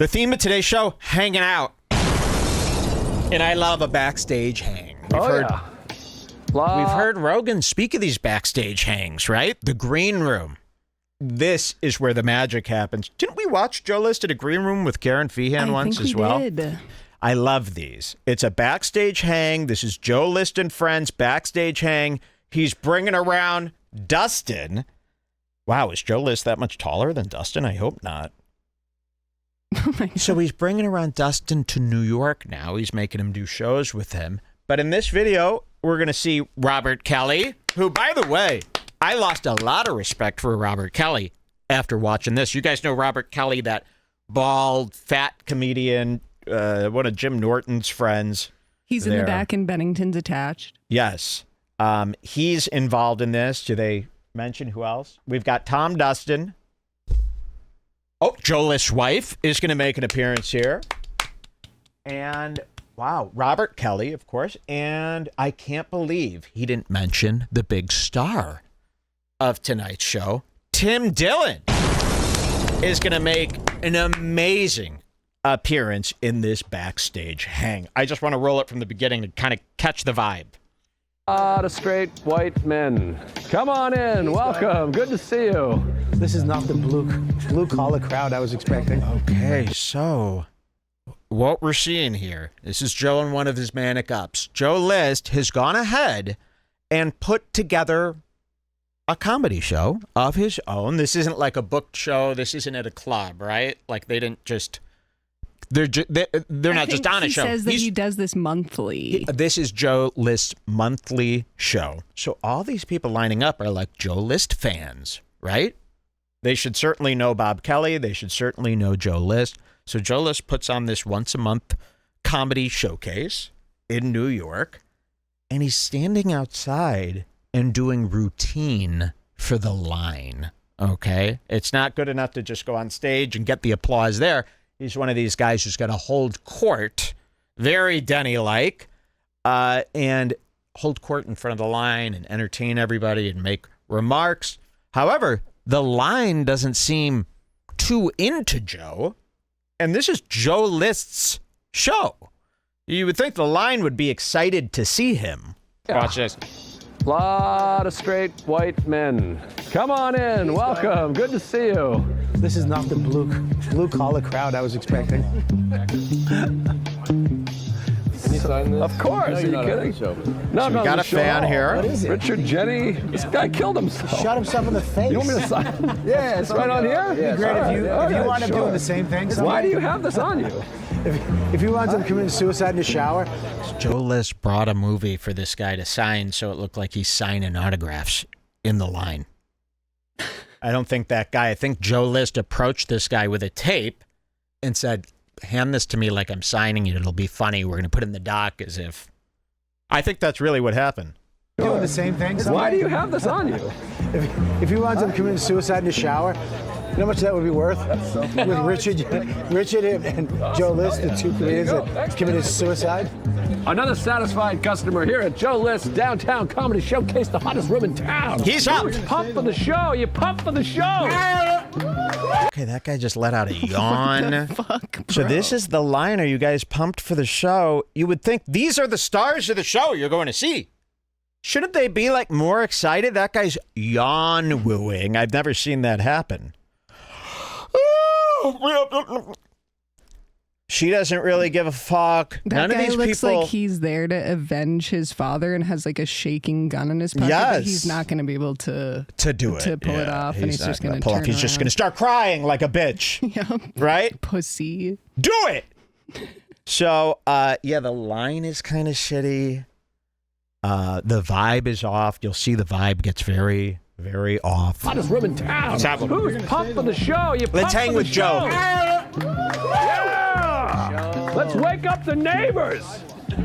The theme of today's show, hanging out. And I love a backstage hang. We've heard Rogan speak of these backstage hangs, right? The green room. This is where the magic happens. Didn't we watch Joe List at a green room with Karen Feehan once as well? Did. I love these. It's a backstage hang. This is Joe List and Friends backstage hang. He's bringing around Dustin. Wow, is Joe List that much taller than Dustin? I hope not. So he's bringing around Dustin to New York now. He's making him do shows with him. But in this video, we're going to see Robert Kelly, who, by the way, I lost a lot of respect for Robert Kelly after watching this. You guys know Robert Kelly, that bald, fat comedian, one of Jim Norton's friends. He's in the back and Bennington's attached. Yes. He's involved in this. Do they mention who else? We've got Tom Dustin. Oh, Joe List's wife is going to make an appearance here. And, wow, Robert Kelly, of course. And I can't believe he didn't mention the big star of tonight's show. Tim Dillon is going to make an amazing appearance in this backstage hang. I just want to roll it from the beginning to kind of catch the vibe. The straight white men. Come on in. Welcome. Good to see you. This is not the blue collar crowd I was expecting. Okay, so what we're seeing here, this is Joe in one of his manic ups. Joe List has gone ahead and put together a comedy show of his own. This isn't like a booked show. This isn't at a club, right? Like they didn't just... They're not just on a show. He says that he does this monthly. This is Joe List's monthly show. So all these people lining up are like Joe List fans, right? They should certainly know Bob Kelly. They should certainly know Joe List. So Joe List puts on this once a month comedy showcase in New York. And he's standing outside and doing routine for the line. Okay? It's not good enough to just go on stage and get the applause there. He's one of these guys who's going to hold court, very Denny-like, and hold court in front of the line and entertain everybody and make remarks. However, the line doesn't seem too into Joe, and this is Joe List's show. You would think the line would be excited to see him. Yeah. Watch this. Lot of straight white men. Come on in. Welcome. Good to see you. This is not the blue collar crowd I was expecting. Of course. Are you kidding? No, We got a fan here. What is it? Richard Jenny. This guy killed himself. Shot himself in the face. You want me to sign? Yeah, It's right on here? It'd be great if you wound up doing the same thing. Why do you have this on you? If you wound up committing suicide in the shower. Joe List brought a movie for this guy to sign, so it looked like he's signing autographs in the line. I don't think that guy, I think Joe List approached this guy with a tape and said, hand this to me like I'm signing it. It'll be funny. We're going to put it in the doc as if. I think that's really what happened. Doing the same thing. Why do you have this on you? If you wound up committing suicide in the shower, you know how much that would be worth? With Richard and Joe List, the two comedians that committed suicide. Another satisfied customer here at Joe List's Downtown Comedy Showcase, the hottest room in town. He's up. You pump for the show. You pump for the show. Okay, that guy just let out a yawn. Fuck, bro. So this is the line. Are you guys pumped for the show? You would think these are the stars of the show you're going to see. Shouldn't they be like more excited? That guy's yawn wooing. I've never seen that happen. She doesn't really give a fuck. That None guy of these looks people. like he's there to avenge his father and has like a shaking gun in his pocket. Yes. But he's not going to be able to do it. to pull it off, and he's not just going to pull turn up. He's just around. going to start crying like a bitch. Yep. Right? Pussy. Do it. So, yeah, the line is kind of shitty. The vibe is off. You'll see the vibe gets very, very off. Hottest room in town. Let's have him. Who's pump for the show? You Let's pump hang for with the Joe. show. Yeah. Let's wake up the neighbors.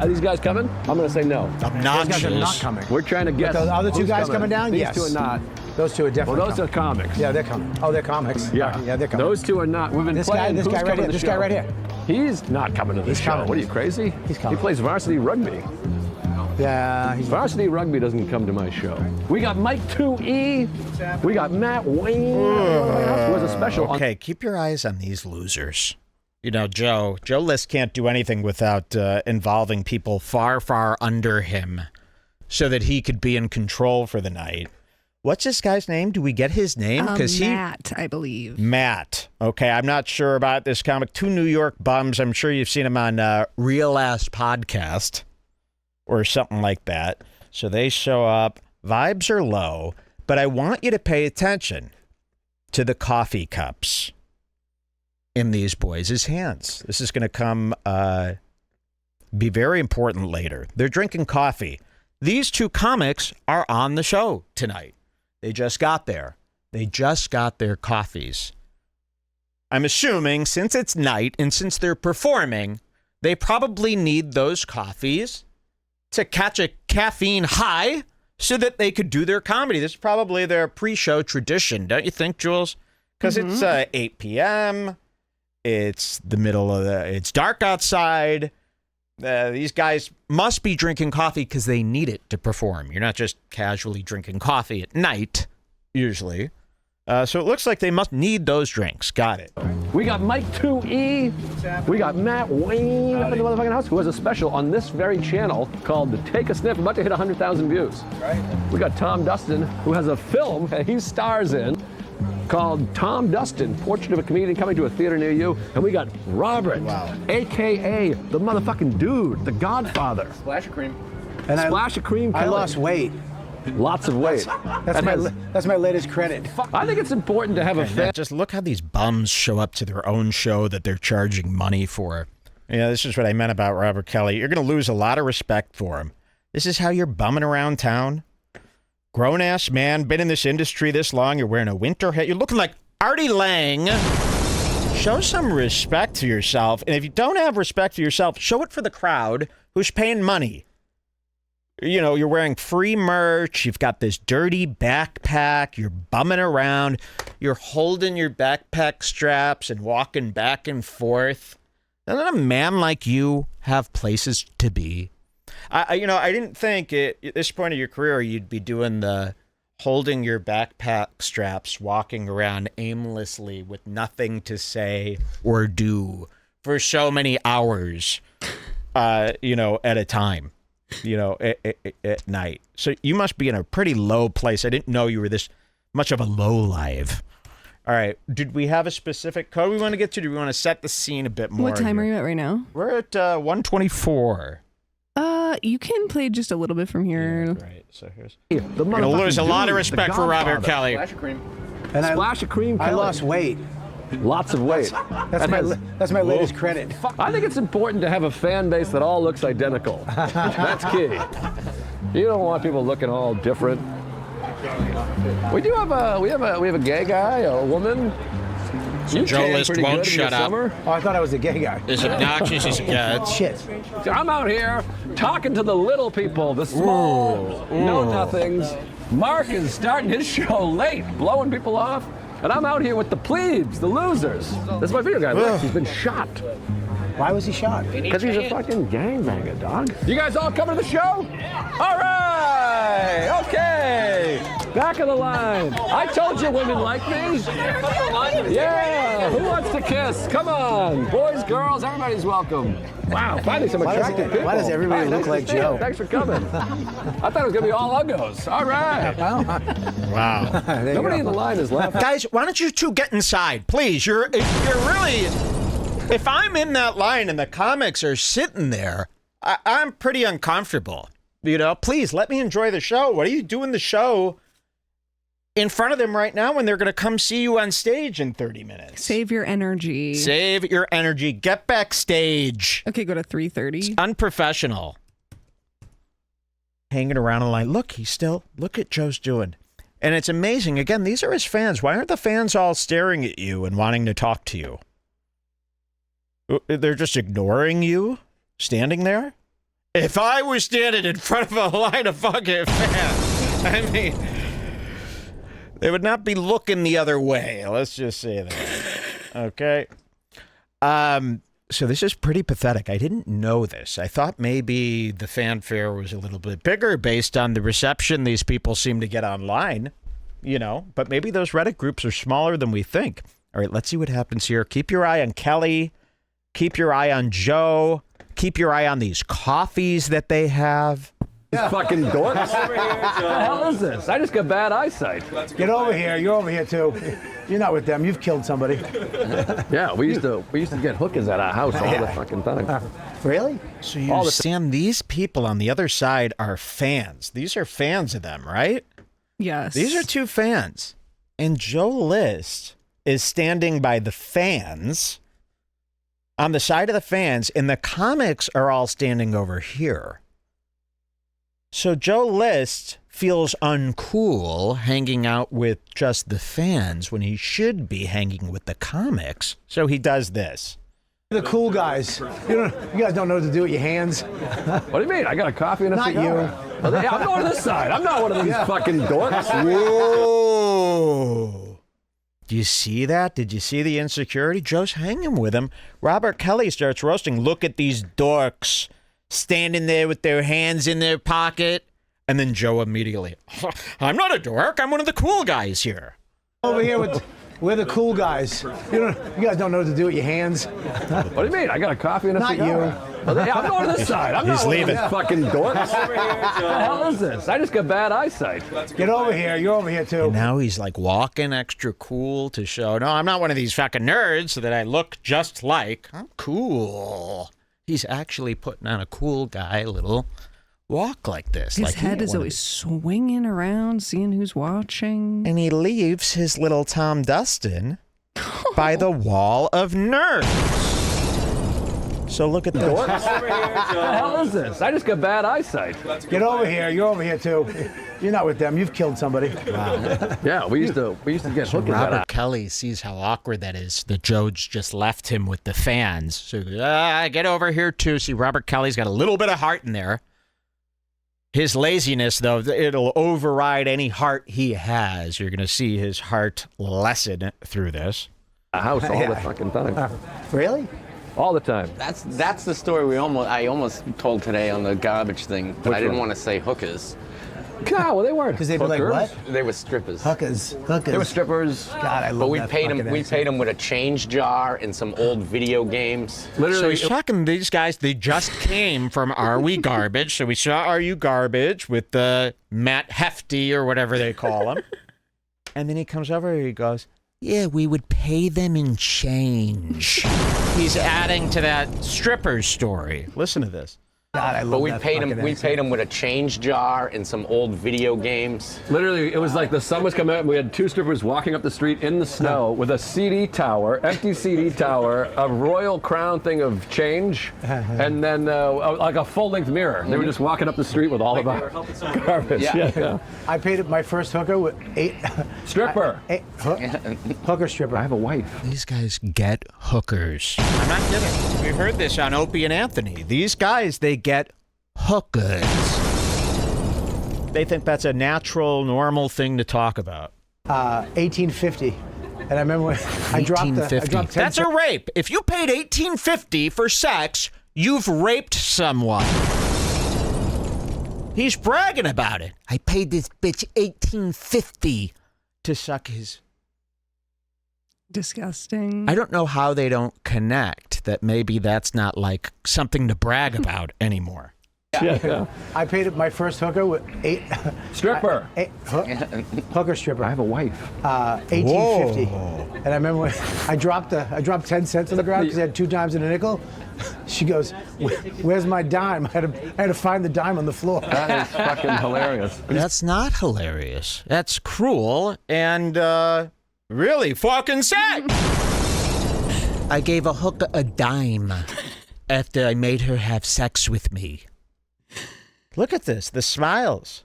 Are these guys coming? I'm going to say no. Obnoxious. Those guys are not coming. We're trying to guess. But the other two who's guys coming down? These Yes. two are not. Those two are definitely Well, those are comics. Yeah, they're coming. Oh, they're comics. Yeah. Yeah, they're coming. Those two are not. We've been This playing. guy Who's right coming here. to the This show? guy right here. He's not coming to the He's show. coming. What are you, crazy? He's coming. He plays varsity rugby. Yeah, he's Varsity rugby doesn't come to my show. We got Mike 2E. We got Matt Wayne. Who has a special on. Okay, keep your eyes on these losers. You know, Joe List can't do anything without involving people far, far under him so that he could be in control for the night. What's this guy's name? Do we get his name? Matt, I believe. Matt. Okay, I'm not sure about this comic. 2 New York bums. I'm sure you've seen him on Real Ass Podcast or something like that. So they show up. Vibes are low, but I want you to pay attention to the coffee cups in these boys' hands. This is going to come be very important later. They're drinking coffee. These 2 comics are on the show tonight. They just got there. They just got their coffees. I'm assuming since it's night and since they're performing, they probably need those coffees to catch a caffeine high so that they could do their comedy. This is probably their pre-show tradition, don't you think, Jules? Because it's 8 p.m., it's the middle of it's dark outside. These guys must be drinking coffee because they need it to perform. You're not just casually drinking coffee at night, usually. So it looks like they must need those drinks. Got it. We got Mike 2E. We got Matt Wayne up in the motherfucking house, who has a special on this very channel called The Take a Sniff, about to hit 100,000 views. Right. We got Tom Dustin, who has a film that he stars in called Tom Dustin, Portrait of a Comedian, coming to a theater near you. And we got Robert, a.k.a. the motherfucking dude, the Godfather. Splash of cream. And Splash of cream. I lost weight. Lots of weight. That's my latest credit. I think it's important to have a fan. Just look how these bums show up to their own show that they're charging money for. Yeah, this is what I meant about Robert Kelly. You're going to lose a lot of respect for him. This is how you're bumming around town. Grown-ass man, been in this industry this long, you're wearing a winter hat. You're looking like Artie Lang. Show some respect to yourself. And if you don't have respect for yourself, show it for the crowd who's paying money. You know, you're wearing free merch. You've got this dirty backpack. You're bumming around. You're holding your backpack straps and walking back and forth. Doesn't a man like you have places to be? I didn't think at this point of your career you'd be doing the holding your backpack straps, walking around aimlessly with nothing to say or do for so many hours, at a time, at night. So you must be in a pretty low place. I didn't know you were this much of a lowlife. All right. Did we have a specific code we want to get to? Do we want to set the scene a bit more? What time are you at right now? We're at 1:24. You can play just a little bit from here. Yeah, right. So here's. You're gonna lose a lot of respect for Robert Kelly. Splash of cream. And Splash of cream. I lost weight. Lots of weight. That's my latest credit. I think it's important to have a fan base that all looks identical. That's key. You don't want people looking all different. We do have a gay guy, a woman. So Joe List won't shut up. Oh, I thought I was a gay guy. Is obnoxious. He's a guy. Shit. So I'm out here talking to the little people, the small, know-nothings. Mark is starting his show late, blowing people off. And I'm out here with the plebes, the losers. That's my video guy, Lex. He's been shot. Why was he shot? Because he's a fucking gangbanger, dog. You guys all coming to the show? All right. Okay. Back of the line. I told you women like me. Yeah. Who wants to kiss? Come on. Boys, girls, everybody's welcome. Wow, finally some attractive people. Why does everybody look like Joe? Thanks for coming. I thought it was going to be all uggos. All right. Wow. Nobody in the line is left. Guys, why don't you two get inside, please? You're really. If I'm in that line and the comics are sitting there, I'm pretty uncomfortable. Please let me enjoy the show. What are you doing the show in front of them right now when they're going to come see you on stage in 30 minutes? Save your energy. Save your energy. Get backstage. Okay, go to 3:30. It's unprofessional. Hanging around in line. Look at Joe's doing. And it's amazing. Again, these are his fans. Why aren't the fans all staring at you and wanting to talk to you? They're just ignoring you, standing there? If I was standing in front of a line of fucking fans, I mean, they would not be looking the other way. Let's just say that. Okay. So this is pretty pathetic. I didn't know this. I thought maybe the fanfare was a little bit bigger based on the reception these people seem to get online, but maybe those Reddit groups are smaller than we think. All right, let's see what happens here. Keep your eye on Kelly Keep your eye on Joe. Keep your eye on these coffees that they have. Yeah. Fucking dorks. What the hell is this? I just got bad eyesight. Get over here. You're over here too. You're not with them. You've killed somebody. Yeah, we used to get hookers at our house all the fucking time. Really? So you understand these people on the other side are fans. These are fans of them, right? Yes. These are two fans. And Joe List is standing by the fans, on the side of the fans, and the comics are all standing over here. So Joe List feels uncool hanging out with just the fans when he should be hanging with the comics. So he does this. The cool guys. You guys don't know what to do with your hands. What do you mean? I got a coffee and a Not cigar. you. Yeah, I'm going to this side. I'm not one of these fucking dorks. Whoa. Do you see that? Did you see the insecurity? Joe's hanging with him. Robert Kelly starts roasting. Look at these dorks standing there with their hands in their pocket. And then Joe immediately, I'm not a dork. I'm one of the cool guys here. Over here we're the cool guys. You guys don't know what to do with your hands. What do you mean? I got a coffee and a Not cigar. you. Yeah, I'm going to this side. I'm He's not leaving. One of these fucking dorks. What the hell is this? I just got bad eyesight. Get over here. You're over here too. And now he's like walking extra cool to show, no, I'm not one of these fucking nerds so that I look just like. I'm cool. He's actually putting on a cool guy little walk like this. His like head is always swinging around, seeing who's watching. And he leaves his little Tom Dustin by the wall of nerds. So look at this. What the hell is this? I just got bad eyesight. Get over here. You're over here too. You're not with them. You've killed somebody. Yeah, we used to get hookers at our Robert Kelly sees how awkward that is that Joe's just left him with the fans. So he goes, get over here too. See, Robert Kelly's got a little bit of heart in there. His laziness, though, it'll override any heart he has. You're going to see his heart lessen through this. house all the fucking time. Really? All the time. That's the story I almost told today on the garbage thing, but I didn't want to say hookers. No, well, they weren't. Because they'd be like, hookers. what? They were strippers. Hookers. They were strippers. God, I love But we that paid fucking them. We accent. paid them with a change jar and some old video games. So Literally, he's talking to these guys. They just came from Are We Garbage? So we saw Are You Garbage with Matt Hefty or whatever they call him. And then he comes over and he goes, yeah, we would pay them in change. He's adding to that stripper story. Listen to this. God, I love But we that paid them. fucking We accent. paid them with a change jar and some old video games. literally, it was like the sun was coming out and we had two strippers walking up the street in the snow with a CD tower, empty CD tower, a Royal Crown thing of change, and then like a full-length mirror. They were just walking up the street with all of our garbage. Yeah. I paid my first hooker with Stripper. hooker stripper. I have a wife. These guys get hookers. I'm not kidding. We heard this on Opie and Anthony. These guys, they get hookers. They think that's a natural, normal thing to talk about. 1850. And I remember when I dropped 10 That's a rape. If you paid $18.50 for sex, you've raped someone. He's bragging about it. I paid this bitch $18.50 to suck his... Disgusting. I don't know how they don't connect that maybe that's not like something to brag about anymore. Yeah. I paid my first hooker with Stripper. hooker stripper. I have a wife. 1850. And I remember when I dropped 10 cents on the ground because I had 2 dimes and a nickel. She goes, "Where's my dime?" I had to find the dime on the floor. That is fucking hilarious. That's not hilarious. That's cruel and really fucking sad. I gave a hooker a dime after I made her have sex with me. Look at this, the smiles.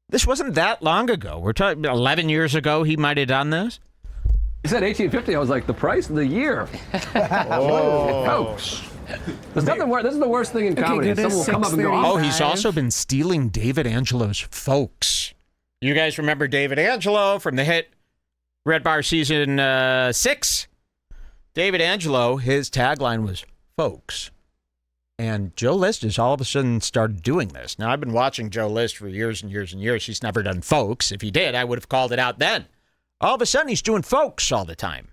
This wasn't that long ago. We're talking 11 years ago he might have done this. He said 1850. I was like, the price of the year. Folks. There's nothing worse. This is the worst thing in comedy. good, Someone will come up and go, 6:35. Oh, he's also been stealing David Angelo's folks. You guys remember David Angelo from the hit Redbar season 6? David Angelo, his tagline was folks. And Joe List has all of a sudden started doing this. Now, I've been watching Joe List for years and years and years. He's never done folks. If he did, I would have called it out then. All of a sudden, he's doing folks all the time.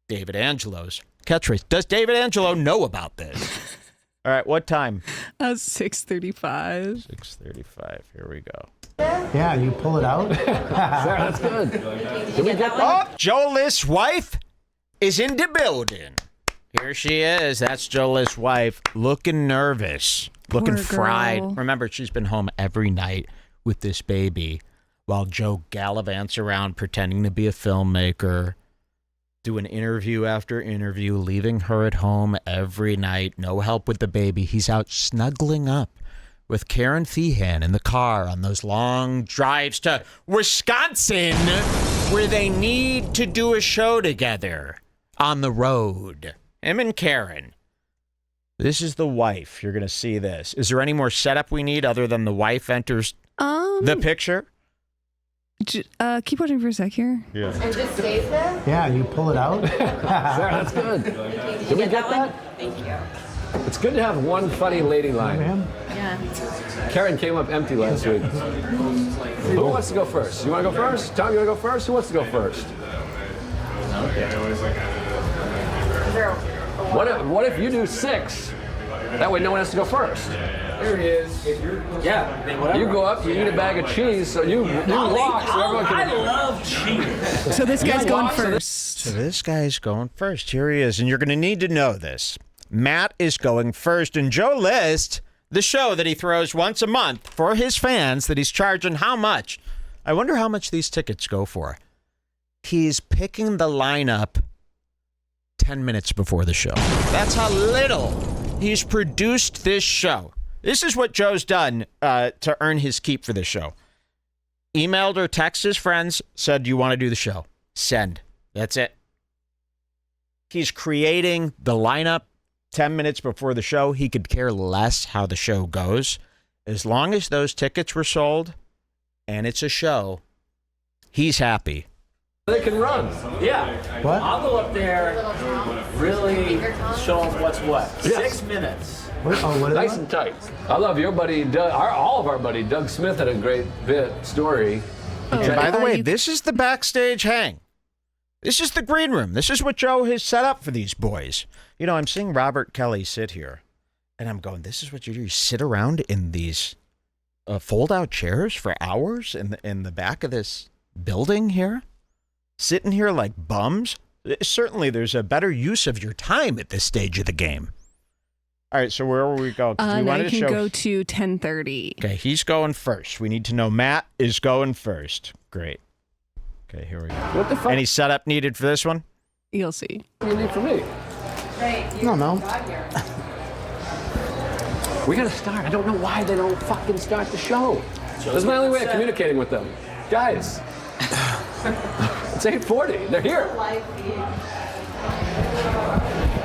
David Angelo's catchphrase. Does David Angelo know about this? All right, what time? 6:35. 6:35. Here we go. Yeah, you pull it out. Sarah, that's good. Did we get that? Oh, Joe List's wife is in the building. Here she is. That's Joe List's wife, looking nervous, looking Poor fried. girl. Remember, she's been home every night with this baby while Joe gallivants around pretending to be a filmmaker, doing interview after interview, leaving her at home every night. No help with the baby. He's out snuggling up with Karen Feehan in the car on those long drives to Wisconsin where they need to do a show together on the road. Him and Karen. This is the wife. You're going to see this. Is there any more setup we need other than the wife enters the picture? Keep watching for a sec here. Yeah. And just stays there? Yeah, you pull it out. Sarah, that's good. Did we get that? Thank you. It's good to have one funny lady line. Ma'am? Yeah. Karen came up empty last week. Who wants to go first? You want to go first? Tom, you want to go first? Who wants to go first? What if you do 6? That way no one has to go first. There he is. Yeah. Whatever. You go up, you eat a bag of cheese, so you walk so everyone I can... love cheese. So this guy's going walk so that- first. So this guy's going first. Here he is. And you're going to need to know this. Matt is going first. And Joe List, the show that he throws once a month for his fans that he's charging how much? I wonder how much these tickets go for. He's picking the lineup 10 minutes before the show. That's how little he's produced this show. This is what Joe's done to earn his keep for this show. Emailed or texted his friends, said, "You want to do the show?" Send. That's it. He's creating the lineup 10 minutes before the show. He could care less how the show goes. As long as those tickets were sold and it's a show, he's happy. They can run. Yeah. What? I'll go up there, really show him what's what. Yeah. 6 minutes. What is Nice that? and tight. I love your buddy, Doug. All of our buddy, Doug Smith, had a great story. And by the way, you- this is the backstage hang. This is the green room. This is what Joe has set up for these boys. You know, I'm seeing Robert Kelly sit here, and I'm going, this is what you do. You sit around in these fold-out chairs for hours in the back of this building here, sitting here like bums. Certainly, there's a better use of your time at this stage of the game. All right, so where will we go? 'Cause we I wanted to can show... go to 10:30. Okay, he's going first. We need to know Matt is going first. Great. Okay, here we go. What the fuck Any setup needed for this one? You'll see. do you need from me? No. We gotta start. I don't know why they don't fucking start the show. That's my only way of communicating with them. Guys, it's 8:40. They're here.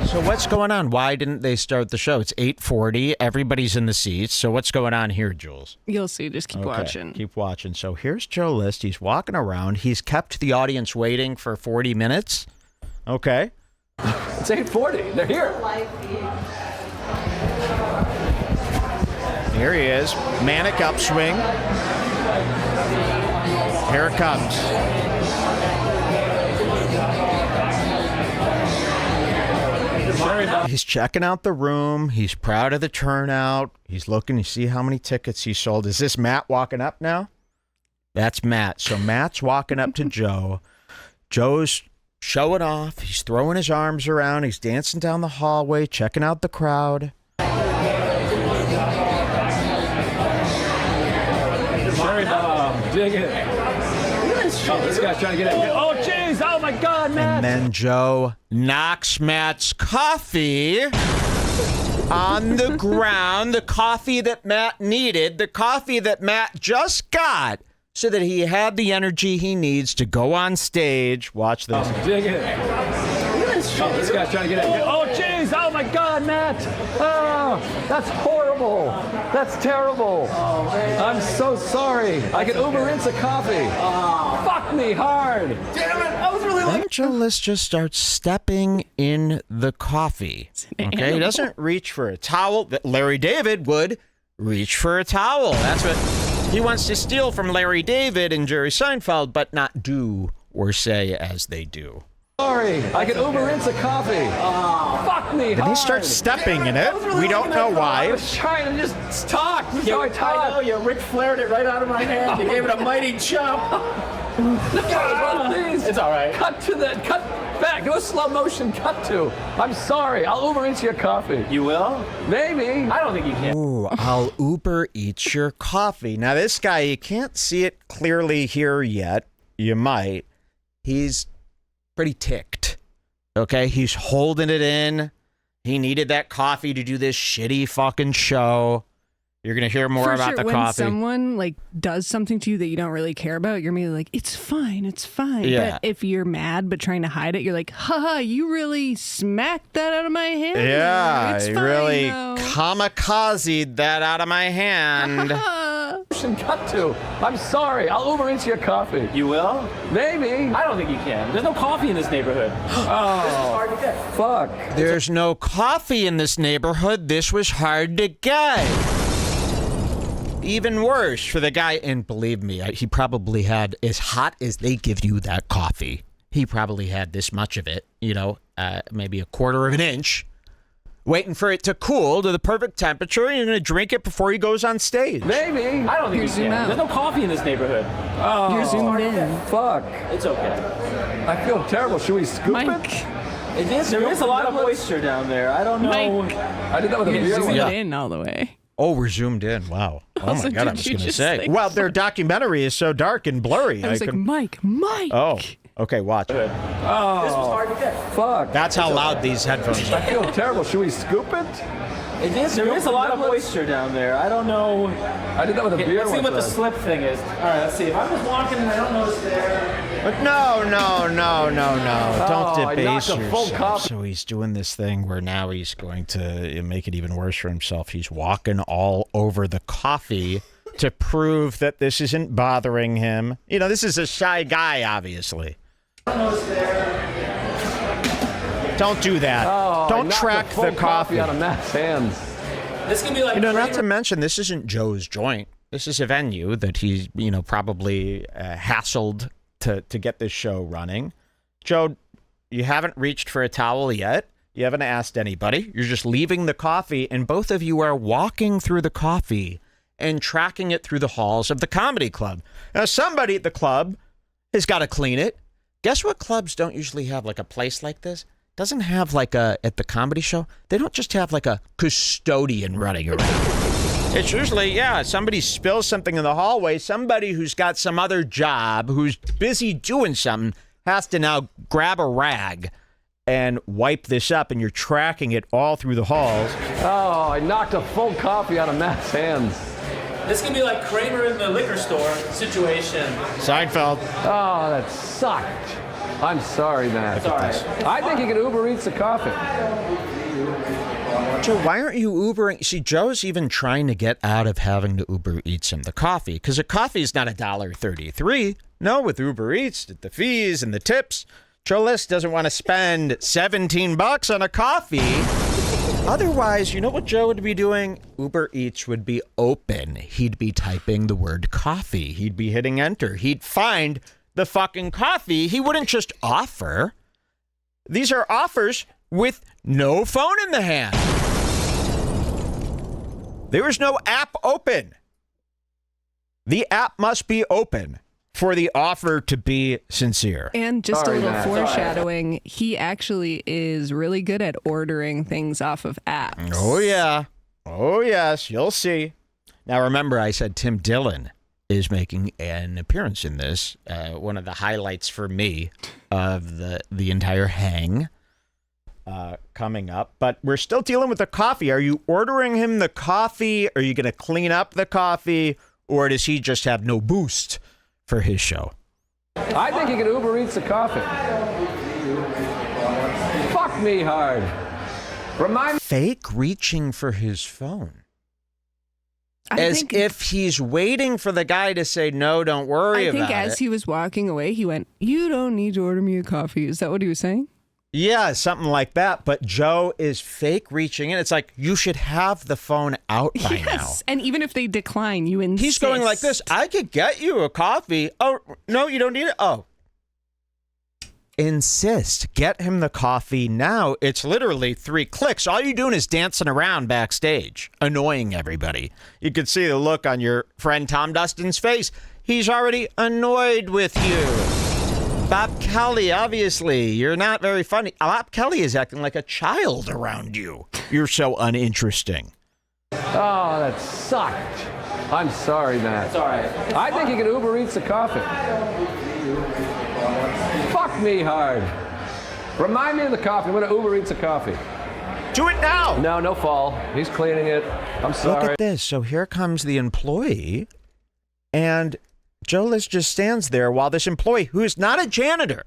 So what's going on? Why didn't they start the show? It's 8:40. Everybody's in the seats. So what's going on here, Jules? You'll see. Just keep Okay, watching. Keep watching. So here's Joe List. He's walking around. He's kept the audience waiting for 40 minutes. Okay. It's 8:40. They're here. Here he is. Manic upswing. Here it comes. He's checking out the room. He's proud of the turnout. He's looking to see how many tickets he sold. Is this Matt walking up now? That's Matt. So Matt's walking up to Joe. Joe's showing off. He's throwing his arms around. He's dancing down the hallway, checking out the crowd. Dig it. Oh, this guy's trying to get in. Oh, jeez. Oh, my God, man. And then Joe knocks Matt's coffee on the ground, the coffee that Matt needed, the coffee that Matt just got so that he had the energy he needs to go on stage. Watch this. Dig it. Oh, this guy's trying to get in. Oh, jeez. Oh, my God, Matt. Oh, that's horrible. That's terrible. Oh, man. I'm so sorry. I could Uber Eats a coffee. Fuck me hard. Damn it! I was really Then Joe List just starts stepping in the coffee. Okay, he doesn't reach for a towel. That Larry David would reach for a towel. That's what he wants to steal from Larry David and Jerry Seinfeld, but not do or say as they do. Sorry, I can Uber Eats a coffee. Fuck me And he hard. starts stepping in it. Really We don't know I why. was trying to just talk. This is how I I talk. know you. Rick flared it right out of my hand. You gave it a mighty jump. Please. It's all right. Cut to that. Cut back. Do a slow motion cut to. I'm sorry. I'll Uber Eats your coffee. You will? Maybe. I don't think you can. Ooh, I'll Uber Eats your coffee. Now, this guy, you can't see it clearly here yet. You might. He's pretty ticked. Okay? He's holding it in. He needed that coffee to do this shitty fucking show. You're going to hear more For about sure, the when coffee. someone like does something to you that you don't really care about, you're maybe like, it's fine. Yeah. But if you're mad but trying to hide it, you're like, haha, you really smacked that out of my hand. Yeah, it's he fine, really though. kamikazed that out of my hand. Motion cut to. I'm sorry. I'll Uber Eats your coffee. You will? Maybe. I don't think you can. There's no coffee in this neighborhood. This is hard to get. Fuck. There's no coffee in this neighborhood. This was hard to get. Even worse for the guy, and believe me, he probably had, as hot as they give you that coffee, he probably had this much of it, maybe a quarter of an inch, waiting for it to cool to the perfect temperature, and you're going to drink it before he goes on stage. Maybe. I don't think You're you zoom can. out. There's no coffee in this neighborhood. You're zoomed in. Fuck. It's okay. I feel terrible. Should we scoop Mike, it? There is a lot of moisture down there. I don't know. Mike, I did that with a you're beer. zoomed Yeah. in all the way. Oh, we're zoomed in. Wow. Oh, Also, my God, I did was you going to just say. think Well, their documentary is so dark and blurry. I was like, Mike. Oh, okay, watch. This was hard to get. Fuck. That's how loud these headphones are. I feel terrible. Should we scoop it? There is a lot of moisture down there. I don't know. I did that with a beer. Let's see one what the time. slip thing is. All right, let's see. If I'm just walking and I don't know it's there. But no. Don't I knocked debase a full yourself. cup. So he's doing this thing where now he's going to make it even worse for himself. He's walking all over the coffee to prove that this isn't bothering him. This is a shy guy, obviously. I don't know it's there. Don't do that. Oh, I Don't knocked track a full the coffee. out of Matt's hands. This can be like. Not to mention, this isn't Joe's joint. This is a venue that he's, probably hassled to get this show running. Joe, you haven't reached for a towel yet. You haven't asked anybody. You're just leaving the coffee, and both of you are walking through the coffee and tracking it through the halls of the comedy club. Now, somebody at the club has got to clean it. Guess what clubs don't usually have like a place like this? Doesn't have like at the comedy show, they don't just have like a custodian running around. It's usually, somebody spills something in the hallway. Somebody who's got some other job, who's busy doing something, has to now grab a rag and wipe this up, and you're tracking it all through the halls. Oh, I knocked a full coffee out of Matt's hands. This can be like Kramer in the liquor store situation. Seinfeld. Oh, that sucked. I'm sorry, Matt. It's all right. I think you can Uber Eats the coffee. Joe, why aren't you Ubering? See, Joe's even trying to get out of having to Uber Eats him the coffee, because the coffee is not $1.33. No, with Uber Eats, the fees and the tips, Joe List doesn't want to spend $17 on a coffee. Otherwise, you know what Joe would be doing? Uber Eats would be open. He'd be typing the word coffee. He'd be hitting enter. He'd find the fucking coffee. He wouldn't just offer. These are offers with no phone in the hand. There is no app open. The app must be open for the offer to be sincere. And just Sorry, a little Matt. foreshadowing, he actually is really good at ordering things off of apps. Oh, yeah. Oh, yes. You'll see. Now, remember, I said Tim Dillon is making an appearance in this. One of the highlights for me of the entire hang coming up. But we're still dealing with the coffee. Are you ordering him the coffee? Are you going to clean up the coffee? Or does he just have no boost for his show? I think you can Uber Eats the coffee. Fuck me hard. Remind me. Fake reaching for his phone. I As think, if he's waiting for the guy to say, no, don't worry I think about as it. he was walking away, he went, "You don't need to order me a coffee." Is that what he was saying? Yeah, something like that. But Joe is fake reaching in. It's like, you should have the phone out by now. And even if they decline, you insist. He's going like this. I could get you a coffee. Oh, no, you don't need it. Oh. insist. Get him the coffee now. It's literally 3 clicks. All you're doing is dancing around backstage, annoying everybody. You can see the look on your friend Tom Dustin's face. He's already annoyed with you. Bob Kelly, obviously, you're not very funny. Bob Kelly is acting like a child around you. You're so uninteresting. Oh, that sucked. I'm sorry, Matt. It's all right. I think you can Uber Eats the coffee. Fuck me hard. Remind me of the coffee. I'm going to Uber Eats the coffee. Do it now. No fall. He's cleaning it. I'm sorry. Look at this. So here comes the employee, and Joe List just stands there while this employee, who is not a janitor,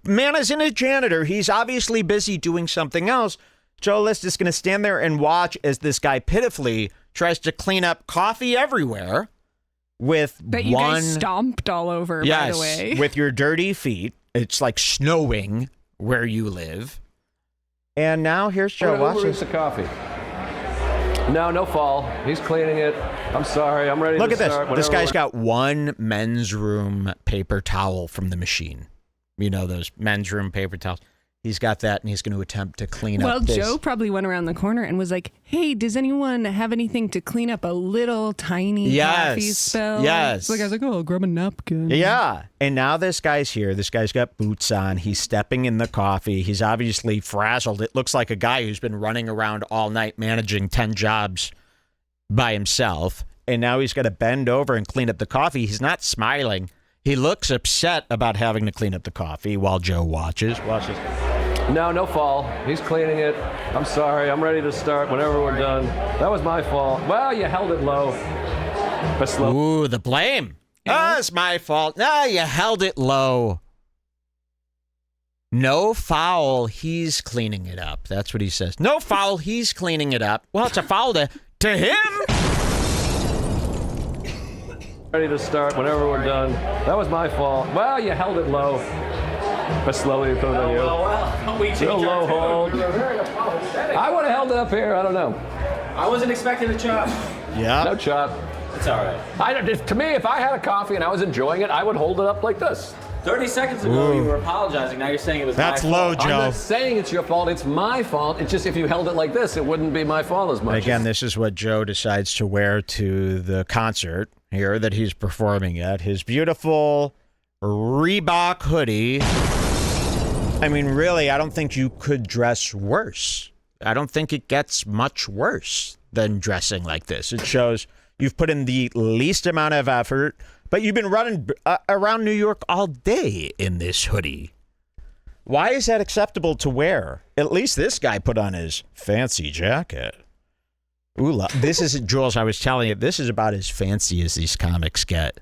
man isn't a janitor. He's obviously busy doing something else. Joe List is going to stand there and watch as this guy pitifully tries to clean up coffee everywhere with Bet you guys stomped all over, by the way. With your dirty feet. It's like snowing where you live. And now here's Joe. Uber Eats the coffee. No fall. He's cleaning it. I'm sorry. I'm ready Look to at this. start. This guy's got one men's room paper towel from the machine. You know, those men's room paper towels. He's got that, and he's going to attempt to clean up this. Joe probably went around the corner and was like, hey, does anyone have anything to clean up a little tiny coffee spill? Yes. So the guy's like, oh, I'll grab a napkin. Yeah. And now this guy's here. This guy's got boots on. He's stepping in the coffee. He's obviously frazzled. It looks like a guy who's been running around all night managing 10 jobs by himself. And now he's got to bend over and clean up the coffee. He's not smiling. He looks upset about having to clean up the coffee while Joe watches. Watch this. No fall. He's cleaning it. I'm sorry. I'm ready to start whenever we're done. That was my fault. Well, you held it low. But slow. Ooh, the blame. Oh, it's my fault. No, you held it low. No foul. He's cleaning it up. That's what he says. No foul. He's cleaning it up. Well, it's a foul to him. Ready to start whenever we're done. That was my fault. Well, you held it low. But slowly put it on you. Well, we changed Real low hold. I would have held it up here. I don't know. I wasn't expecting a chop. Yeah. No chop. It's all right. To me, if I had a coffee and I was enjoying it, I would hold it up like this. 30 seconds ago, you were apologizing. Now you're saying it was That's my low, fault. Joe. I'm not saying it's your fault. It's my fault. It's just if you held it like this, it wouldn't be my fault as much. And again, this is what Joe decides to wear to the concert here that he's performing at. His beautiful Reebok hoodie. I mean, really, I don't think you could dress worse. I don't think it gets much worse than dressing like this. It shows you've put in the least amount of effort, but you've been running around New York all day in this hoodie. Why is that acceptable to wear? At least this guy put on his fancy jacket. Ooh, this is, Jules, I was telling you, this is about as fancy as these comics get.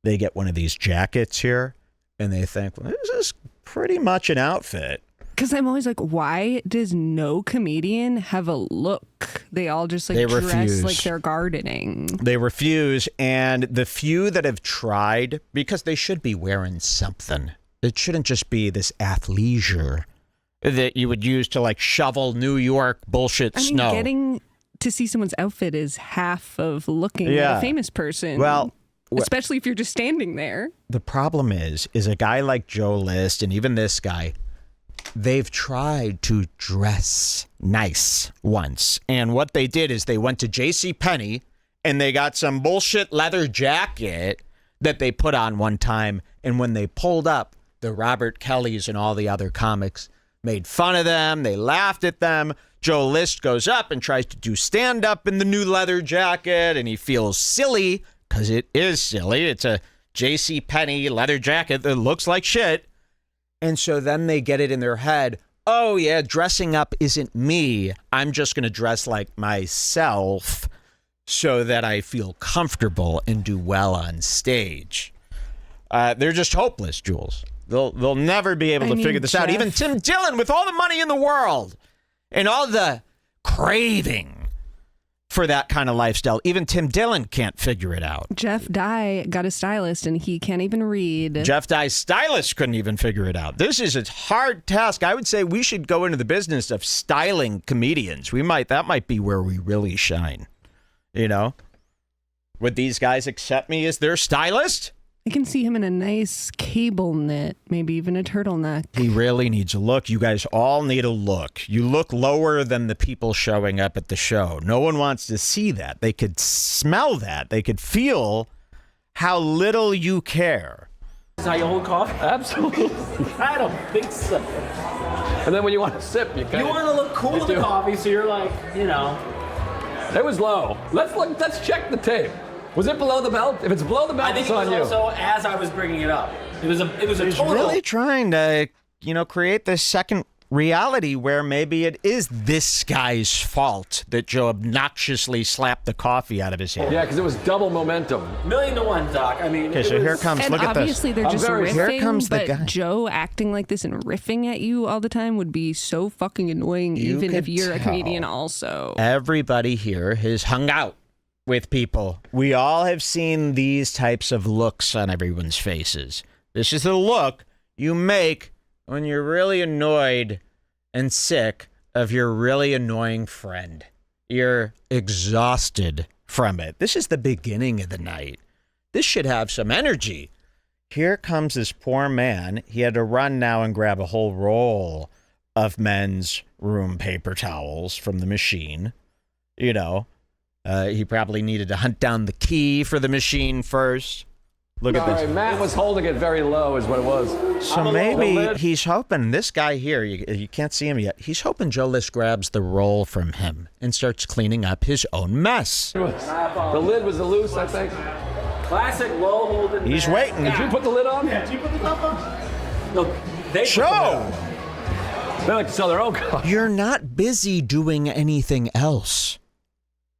They get one of these jackets here, and they think, well, this is pretty much an outfit. Because I'm always like, why does no comedian have a look? They all just like dress refuse. like they're gardening. They refuse, and the few that have tried, because they should be wearing something. It shouldn't just be this athleisure that you would use to like shovel New York bullshit snow. Getting to see someone's outfit is half of looking like a famous person. Well, especially if you're just standing there. the problem is a guy like Joe List and even this guy, they've tried to dress nice once. And what they did is they went to JCPenney and they got some bullshit leather jacket that they put on one time. And when they pulled up, the Robert Kellys and all the other comics made fun of them. They laughed at them. Joe List goes up and tries to do stand-up in the new leather jacket, and he feels silly because it is silly. It's a JCPenney leather jacket that looks like shit. And so then they get it in their head, oh, yeah, dressing up isn't me. I'm just going to dress like myself so that I feel comfortable and do well on stage. They're just hopeless, Jules. They'll never be able to figure this out. Even Tim Dillon, with all the money in the world and all the craving for that kind of lifestyle, even Tim Dillon can't figure it out. Jeff Dye got a stylist and he can't even read. Jeff Dye's stylist couldn't even figure it out. This is a hard task. I would say we should go into the business of styling comedians. That might be where we really shine. You know? Would these guys accept me as their stylist? I can see him in a nice cable knit, maybe even a turtleneck. He really needs a look. You guys all need a look. You look lower than the people showing up at the show. No one wants to see that. They could smell that. They could feel how little you care. Is that how you hold coffee? Absolutely. I don't think so. And then when you want to sip, you You want to look cool with the coffee, so you're like, you know. It was low. Let's check the tape. Was it below the belt? If it's below the belt, I think it's it was on you. also as I was bringing it up. It was a He's total. really trying to, create this second reality where maybe it is this guy's fault that Joe obnoxiously slapped the coffee out of his hand. Yeah, because it was double momentum. 1,000,000 to 1, Doc. I mean, Okay, so here comes. And Look at this. obviously they're just riffing, Here comes the but guy. Joe acting like this and riffing at you all the time would be so fucking annoying, even could if you're a tell. comedian also. Everybody here has hung out with people. We all have seen these types of looks on everyone's faces. This is the look you make when you're really annoyed and sick of your really annoying friend. You're exhausted from it. This is the beginning of the night. This should have some energy. Here comes this poor man. He had to run now and grab a whole roll of men's room paper towels from the machine. He probably needed to hunt down the key for the machine first. Look at this. Matt was holding it very low is what it was. So maybe he's hoping, this guy here, you can't see him yet, he's hoping Joe List grabs the roll from him and starts cleaning up his own mess. The lid was loose, I think. classic low holding. He's waiting. Did you put the lid on? Yeah, did you put the top on? No, they Joe! They like to sell their own coffee. You're not busy doing anything else.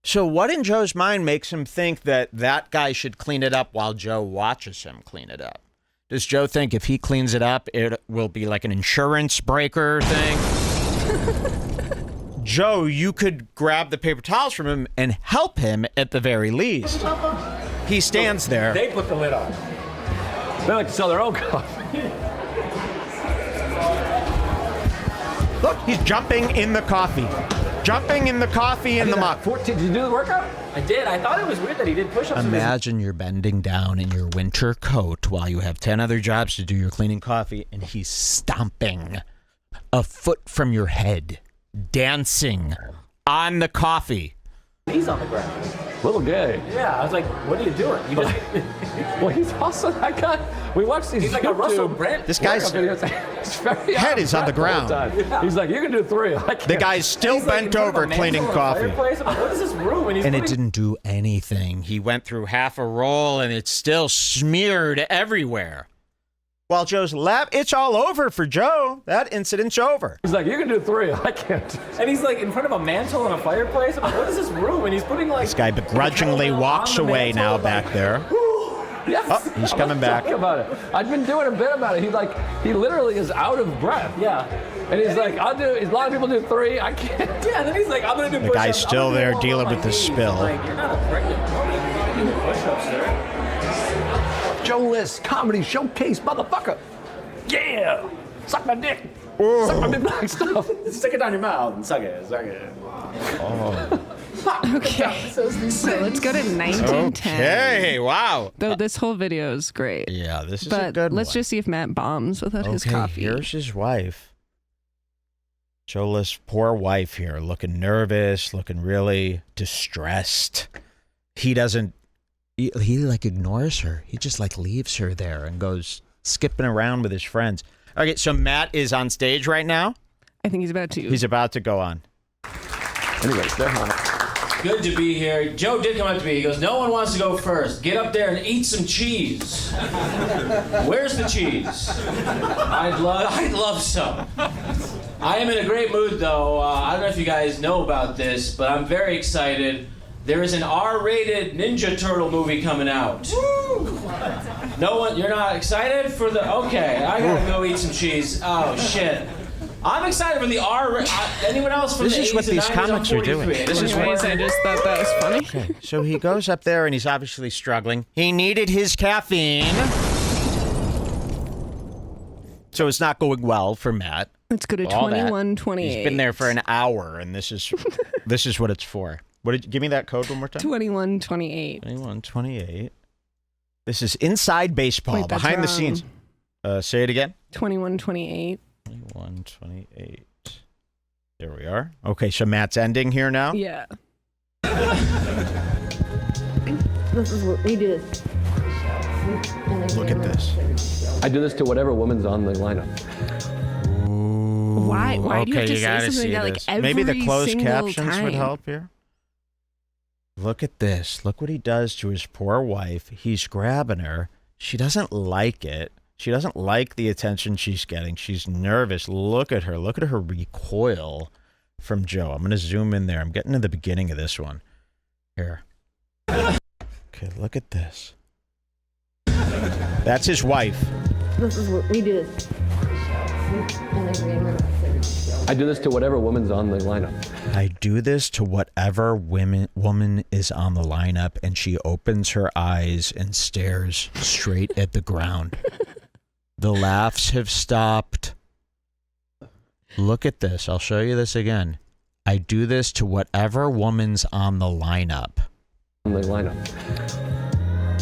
So what in Joe's mind makes him think that that guy should clean it up while Joe watches him clean it up? Does Joe think if he cleans it up, it will be like an insurance breaker thing? Joe, you could grab the paper towels from him and help him at the very least. He stands there. They put the lid on. They like to sell their own coffee. Look, he's jumping in the coffee. Jumping in the coffee in the muck. 14. Did you do the workout? I did. I thought it was weird that he did push-ups. Imagine you're bending down in your winter coat while you have 10 other jobs to do. You're cleaning coffee, and he's stomping a foot from your head, dancing on the coffee. He's on the ground. Little gay. Yeah, I was like, what are you doing? You just, Well, he's also that guy. We watched these. he's like a Russell Brand. This guy's head is on the ground. He's like, you can do 3. I can't. The guy's still He's like in bent front of a over cleaning mantle on a coffee. fireplace. I'm like, what is this room? And, And it didn't do anything. He went through half a roll, and it's still smeared everywhere. While Joe's it's all over for Joe. That incident's over. He's like, you can do 3. I can't. And he's like in front of a mantle and a fireplace. I'm like, what is this room? And he's putting like. This guy begrudgingly walks away now back there. Yes. Oh, he's coming back. Talking about it. I've been doing a bit about it. He literally is out of breath. Yeah. And he's like, I'll do. A lot of people do 3. I can't. Yeah, and then he's like, I'm gonna do The push-ups. guy's still I'm gonna do there one dealing on with my the knees. spill. I'm like, you're not a pregnant woman. You can do push-ups, sir. Joe List Comedy Showcase, motherfucker. Yeah. Suck my dick. Whoa. Suck my big black stuff. Stick it down your mouth and suck it. Suck it. Okay, so let's go to 1910. Okay, wow. Though this whole video is great. Yeah, this is a But good let's one. just see if Matt bombs without his Okay, coffee. here's his wife. Joe List's poor wife here, looking nervous, looking really distressed. He doesn't, he like ignores her. He just like leaves her there and goes skipping around with his friends. Okay, so Matt is on stage right now. I think he's about to. He's about to go on. Anyways, they're home. Good to be here. Joe did come up to me. He goes, no one wants to go first. Get up there and eat some cheese. Where's the cheese? I'd love some. I am in a great mood, though. I don't know if you guys know about this, but I'm very excited. There is an R-rated Ninja Turtle movie coming out. No one, you're not excited for the, okay, I gotta go eat some cheese. Oh, shit. I'm excited for the anyone else from This the is 80s what and these 90s? comics I'm are doing. 43. This is what- Anyways, I just thought that was funny. Okay, so he goes up there and he's obviously struggling. He needed his caffeine. So it's not going well for Matt. Let's go to All that. 2128. He's been there for an hour, and this is what it's for. Give me that code one more time? 2128. 2128. This is inside baseball, Wait, that's behind the wrong. scenes. Say it again. 21-28. 21-28. There we are. Okay, so Matt's ending here now. Yeah. This is what we do. Look at this. I do this to whatever woman's on the lineup. Why do you have to say gotta something see that like this. every Maybe the closed single captions time? would help here. Look at this. Look what he does to his poor wife. He's grabbing her. She doesn't like it. She doesn't like the attention she's getting. She's nervous. Look at her. Look at her recoil from Joe. I'm going to zoom in there. I'm getting to the beginning of this one. Here. Okay, look at this. That's his wife. This is what we do. An agreement. I do this to whatever woman's on the lineup. I do this to whatever woman is on the lineup, and she opens her eyes and stares straight at the ground. The laughs have stopped. Look at this. I'll show you this again. I do this to whatever woman's on the lineup. On the lineup.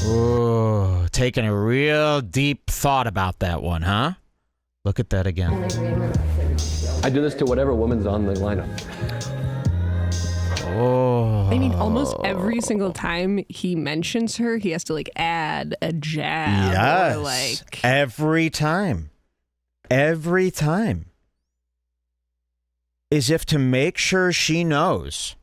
Ooh, taking a real deep thought about that one, huh? Look at that again. An agreement. I do this to whatever woman's on the lineup. Oh. I mean, almost every single time he mentions her, he has to like add a jab. Yes. Or, like, Every time. Every time. As if to make sure she knows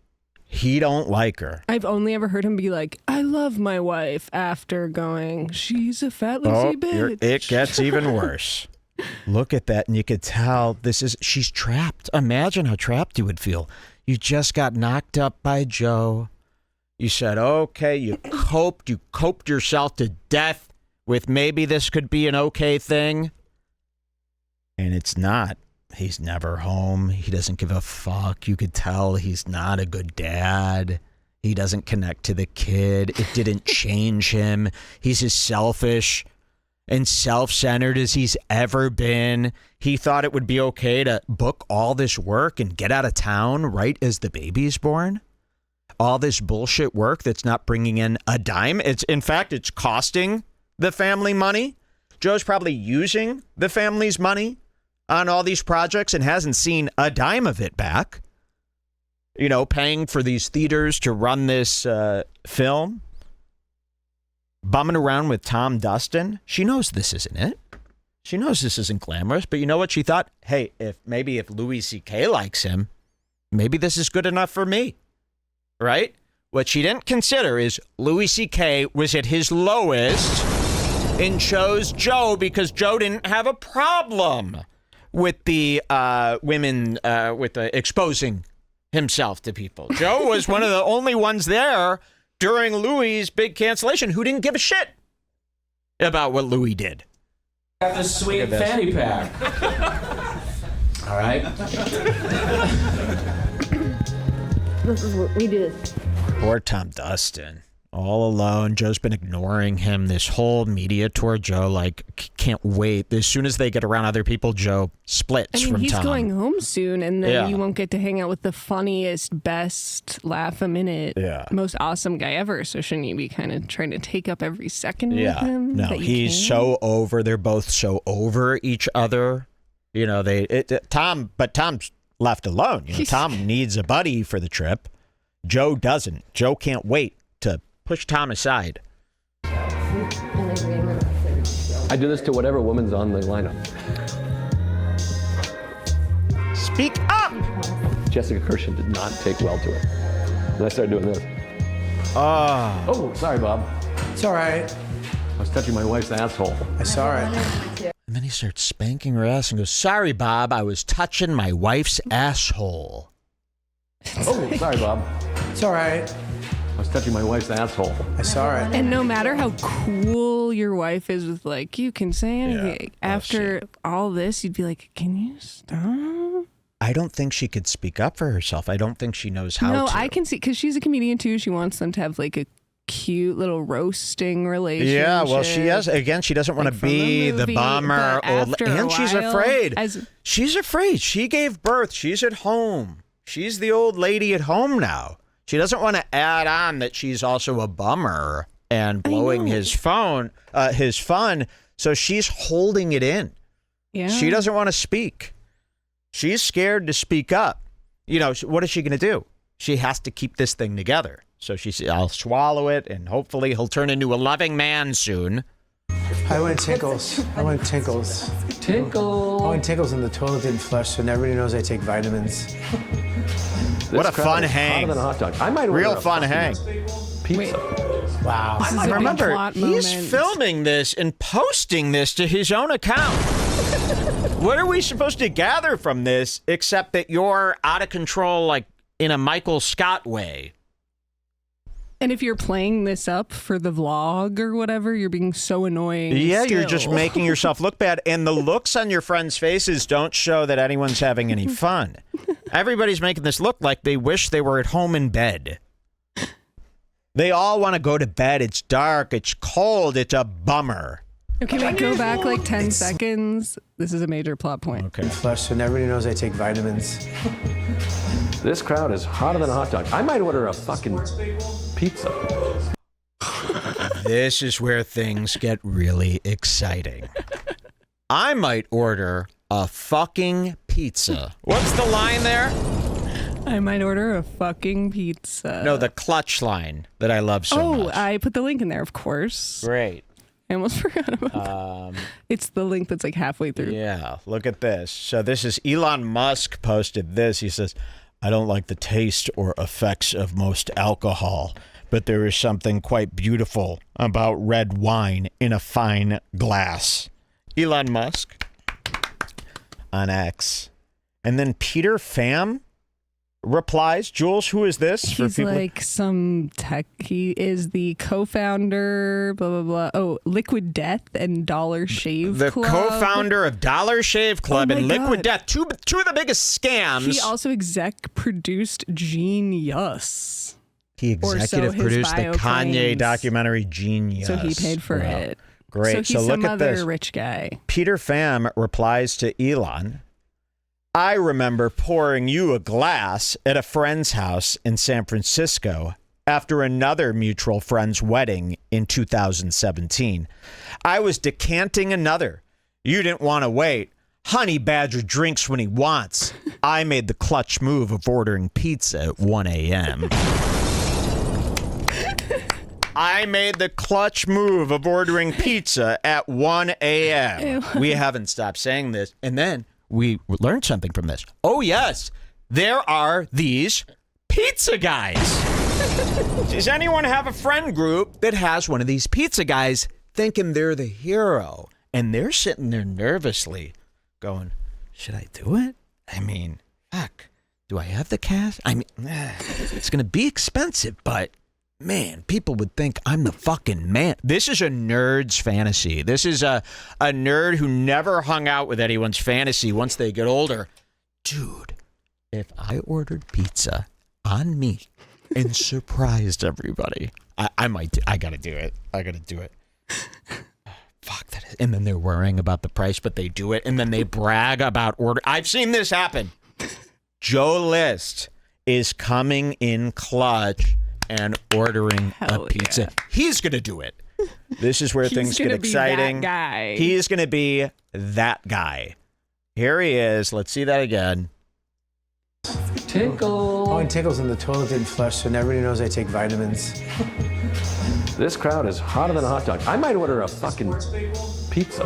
he don't like her. I've only ever heard him be like, I love my wife, after going, she's a fat lazy bitch. It gets even worse. Look at that, and you could tell she's trapped. Imagine how trapped you would feel. You just got knocked up by Joe. You said, okay, you coped yourself to death with maybe this could be an okay thing. And it's not. He's never home. He doesn't give a fuck. You could tell he's not a good dad. He doesn't connect to the kid. It didn't change him. He's as selfish and self-centered as he's ever been. He thought it would be okay to book all this work and get out of town right as the baby's born. All this bullshit work that's not bringing in a dime. In fact, it's costing the family money. Joe's probably using the family's money on all these projects and hasn't seen a dime of it back. You know, paying for these theaters to run this film. Bumming around with Tom Dustin. She knows this isn't it. She knows this isn't glamorous, but you know what she thought? Hey, if Louis C.K. likes him, maybe this is good enough for me, right? What she didn't consider is Louis C.K. was at his lowest and chose Joe because Joe didn't have a problem with the women, with the exposing himself to people. Joe was one of the only ones there during Louis' big cancellation who didn't give a shit about what Louis did. Got this sweet fanny pack. All right. This is what we do. Poor Tom Dustin. All alone. Joe's been ignoring him this whole media tour. Joe, like, can't wait. As soon as they get around other people, Joe splits from he's Tom. going home soon, and then Yeah. you won't get to hang out with the funniest, best, laugh-a-minute, most awesome guy ever. So shouldn't you be kind of trying to take up every second with him? No, that you he's can? so over. They're both so over each other. You know, Tom's left alone. You know, Tom needs a buddy for the trip. Joe doesn't. Joe can't wait to push Tom aside. An agreement. I do this to whatever woman's on the lineup. Speak up! Jessica Kirshen did not take well to it. And I started doing this. Oh, sorry, Bob. It's all right. I was touching my wife's asshole. I saw it. And then he starts spanking her ass and goes, sorry, Bob, I was touching my wife's asshole. Oh, sorry, Bob. It's all right. I was touching my wife's asshole. I saw it. And no matter how cool your wife is with, like, you can say anything, after all this, you'd be like, can you stop? I don't think she could speak up for herself. I don't think she knows how to. No, I can see, because she's a comedian too. She wants them to have like a cute little roasting relationship. Yeah, well, she has. Again, she doesn't want to Like from be the movie, bummer but old, after a and she's while, afraid. as- She's afraid. She gave birth. She's at home. She's the old lady at home now. She doesn't want to add on that she's also a bummer and blowing his fun. So she's holding it in. Yeah. She doesn't want to speak. She's scared to speak up. You know, what is she going to do? She has to keep this thing together. So she said, I'll swallow it, and hopefully he'll turn into a loving man soon. I went tinkles. Tinkle. I went tinkles and the toilet didn't flush, so everybody knows I take vitamins. What a fun hang. Than a hot dog. I might Real fun hang. Pizza. Wow. This is a Remember, big plot he's moment. filming this and posting this to his own account. What are we supposed to gather from this except that you're out of control, like in a Michael Scott way? And if you're playing this up for the vlog or whatever, you're being so annoying. Yeah, still. you're just making yourself look bad. And the looks on your friends' faces don't show that anyone's having any fun. Everybody's making this look like they wish they were at home in bed. They all want to go to bed. It's dark. It's cold. It's a bummer. Okay, wait, go back like 10 seconds. This is a major plot point. Okay. Flush, so everybody knows I take vitamins. This crowd is hotter than a hot dog. I might order a fucking pizza. This is where things get really exciting. I might order a fucking pizza. What's the line there? I might order a fucking pizza. No, the clutch line that I love so much. I put the link in there, of course. Great. I almost forgot about that. It's the link that's like halfway through. Yeah, look at this. So this is Elon Musk posted this. He says, I don't like the taste or effects of most alcohol, but there is something quite beautiful about red wine in a fine glass. Elon Musk on X. And then Peter Pham replies, Jules, who is this? He's like some tech. He is the co-founder, blah, blah, blah. Oh, Liquid Death and Dollar Shave the Club. Co-founder of Dollar Shave Club and Liquid God. Death. Two of the biggest scams. He also exec produced Genius. He executive his produced the bio Kanye claims. documentary Genius. So he paid for it. Great. So he's look some at other this. rich guy. Peter Pham replies to Elon, I remember pouring you a glass at a friend's house in San Francisco after another mutual friend's wedding in 2017. I was decanting another. You didn't want to wait. Honey Badger drinks when he wants. I made the clutch move of ordering pizza at 1 a.m. I made the clutch move of ordering pizza at 1 a.m. We haven't stopped saying this. And then we learned something from this. Oh, yes. There are these pizza guys. Does anyone have a friend group that has one of these pizza guys thinking they're the hero? And they're sitting there nervously going, should I do it? I mean, fuck. Do I have the cash? I mean, it's going to be expensive, but man, people would think I'm the fucking man. This is a nerd's fantasy. This is a nerd who never hung out with anyone's fantasy once they get older. Dude, if I ordered pizza on me and surprised everybody, I gotta do it. I gotta do it. Fuck that. And then they're worrying about the price, but they do it. And then they brag about order. I've seen this happen. Joe List is coming in clutch and ordering a pizza. Yeah. He's going to do it. This is where things get exciting. That guy. He's going to be that guy. Here he is. Let's see that again. Tinkle. Oh, and tinkles and the toilet didn't flush, so everybody knows I take vitamins. This crowd is hotter than a hot dog. I might order a fucking pizza.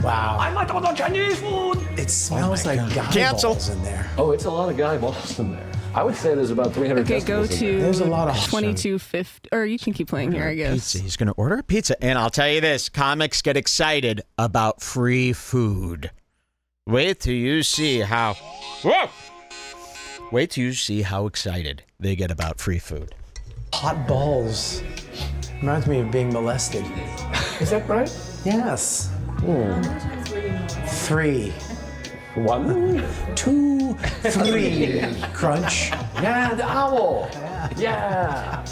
Wow. I might order Chinese food. It smells like guy balls in there. Oh, it's a lot of guy balls in there. I would say there's about 300 Okay, go to there's a lot of 2250, or you can keep playing here, I guess. Pizza. He's going to order a pizza. And I'll tell you this, comics get excited about free food. Wait till you see how... Whoa! Wait till you see how excited they get about free food. Hot balls. Reminds me of being molested. Is that right? Yes. 3. 1, 2, 3. Crunch. Yeah, the owl. Yeah.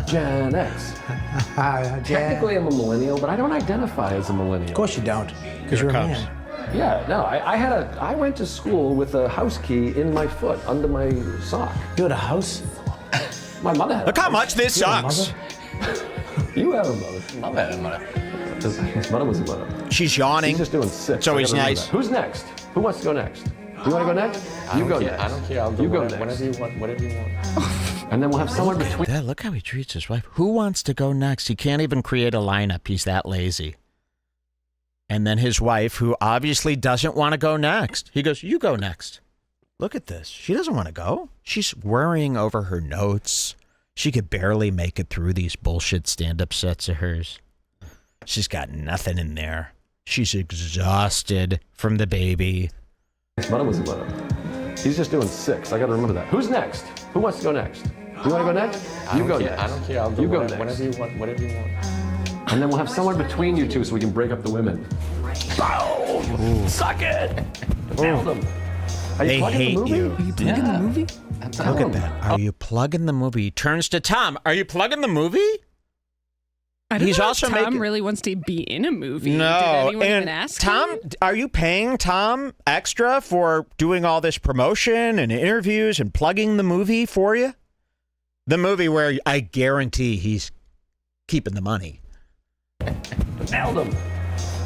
Gen X. Technically, I'm a millennial, but I don't identify as a millennial. Of course you don't, because you're a man. Yeah, no, I went to school with a house key in my foot, under my sock. You had a house? My mother had Look how much this sucks. You have a mother. Love having a mother. His mother was a mother. She's yawning. He's just doing 6. So he's nice. Who's next? Who wants to go next? You want to go next? You go next. I don't care. I'll go you go whatever, next. whatever you want. Whatever you want. And then we'll have someone between. Dad, look how he treats his wife. Who wants to go next? He can't even create a lineup. He's that lazy. And then his wife, who obviously doesn't want to go next. He goes, you go next. Look at this. She doesn't want to go. She's worrying over her notes. She could barely make it through these bullshit stand-up sets of hers. She's got nothing in there. She's exhausted from the baby. His mother was a mother. He's just doing 6. I got to remember that. Who's next? Who wants to go next? You want to go next? You go next. I don't care. I'll go you go whatever, next. whatever you want. Whatever you want. And then we'll have someone between you two so we can break up the women. Boom! Suck it! Nailed him. Are you They plugging hate the movie? you. Are you plugging the movie? Look at that. Are you plugging the movie? He turns to Tom. Are you plugging the movie? I don't He's know also if Tom making- really wants to be in a movie. No. Did anyone and even ask Tom, him? are you paying Tom extra for doing all this promotion and interviews and plugging the movie for you? The movie where I guarantee he's keeping the money. Nailed him.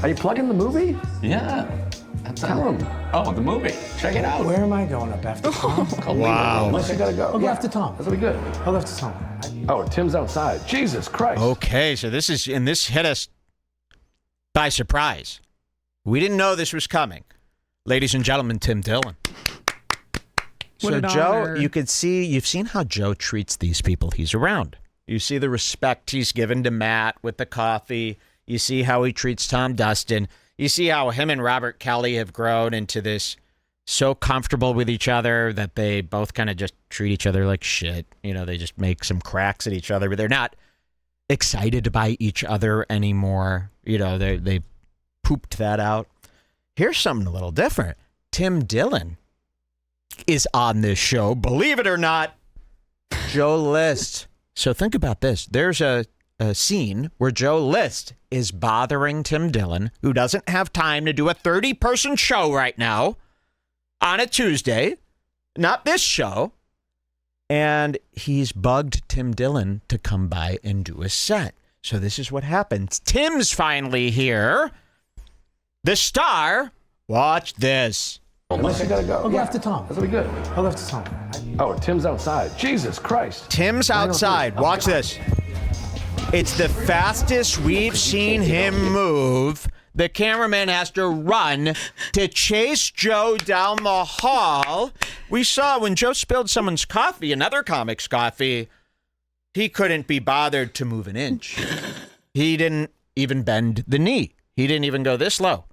Are you plugging the movie? Yeah. Tell him. Oh, the movie. Check it out. Where am I going up after Tom? Wow. Unless you gotta go. I'll go after Tom. That'll be good. I'll go after Tom. Oh, Tim's outside. Jesus Christ. Okay, so this hit us by surprise. We didn't know this was coming. Ladies and gentlemen, Tim Dillon. What So an Joe, honor. you've seen how Joe treats these people he's around. You see the respect he's given to Matt with the coffee. You see how he treats Tom Dustin. You see how him and Robert Kelly have grown into this so comfortable with each other that they both kind of just treat each other like shit. You know, they just make some cracks at each other, but they're not excited by each other anymore. You know, they pooped that out. Here's something a little different. Tim Dillon is on this show, believe it or not. Joe List. So think about this. There's a scene where Joe List is bothering Tim Dillon, who doesn't have time to do a 30-person show right now on a Tuesday, not this show. And he's bugged Tim Dillon to come by and do a set. So this is what happens. Tim's finally here. The star. Watch this. Unless you gotta go. I'll go after Tom. That'll be good. I'll go after Tom. Oh, Tim's outside. Jesus Christ. Tim's outside. Watch this. It's the fastest we've seen him move. The cameraman has to run to chase Joe down the hall. We saw when Joe spilled someone's coffee, another comic's coffee, he couldn't be bothered to move an inch. He didn't even bend the knee. He didn't even go this low.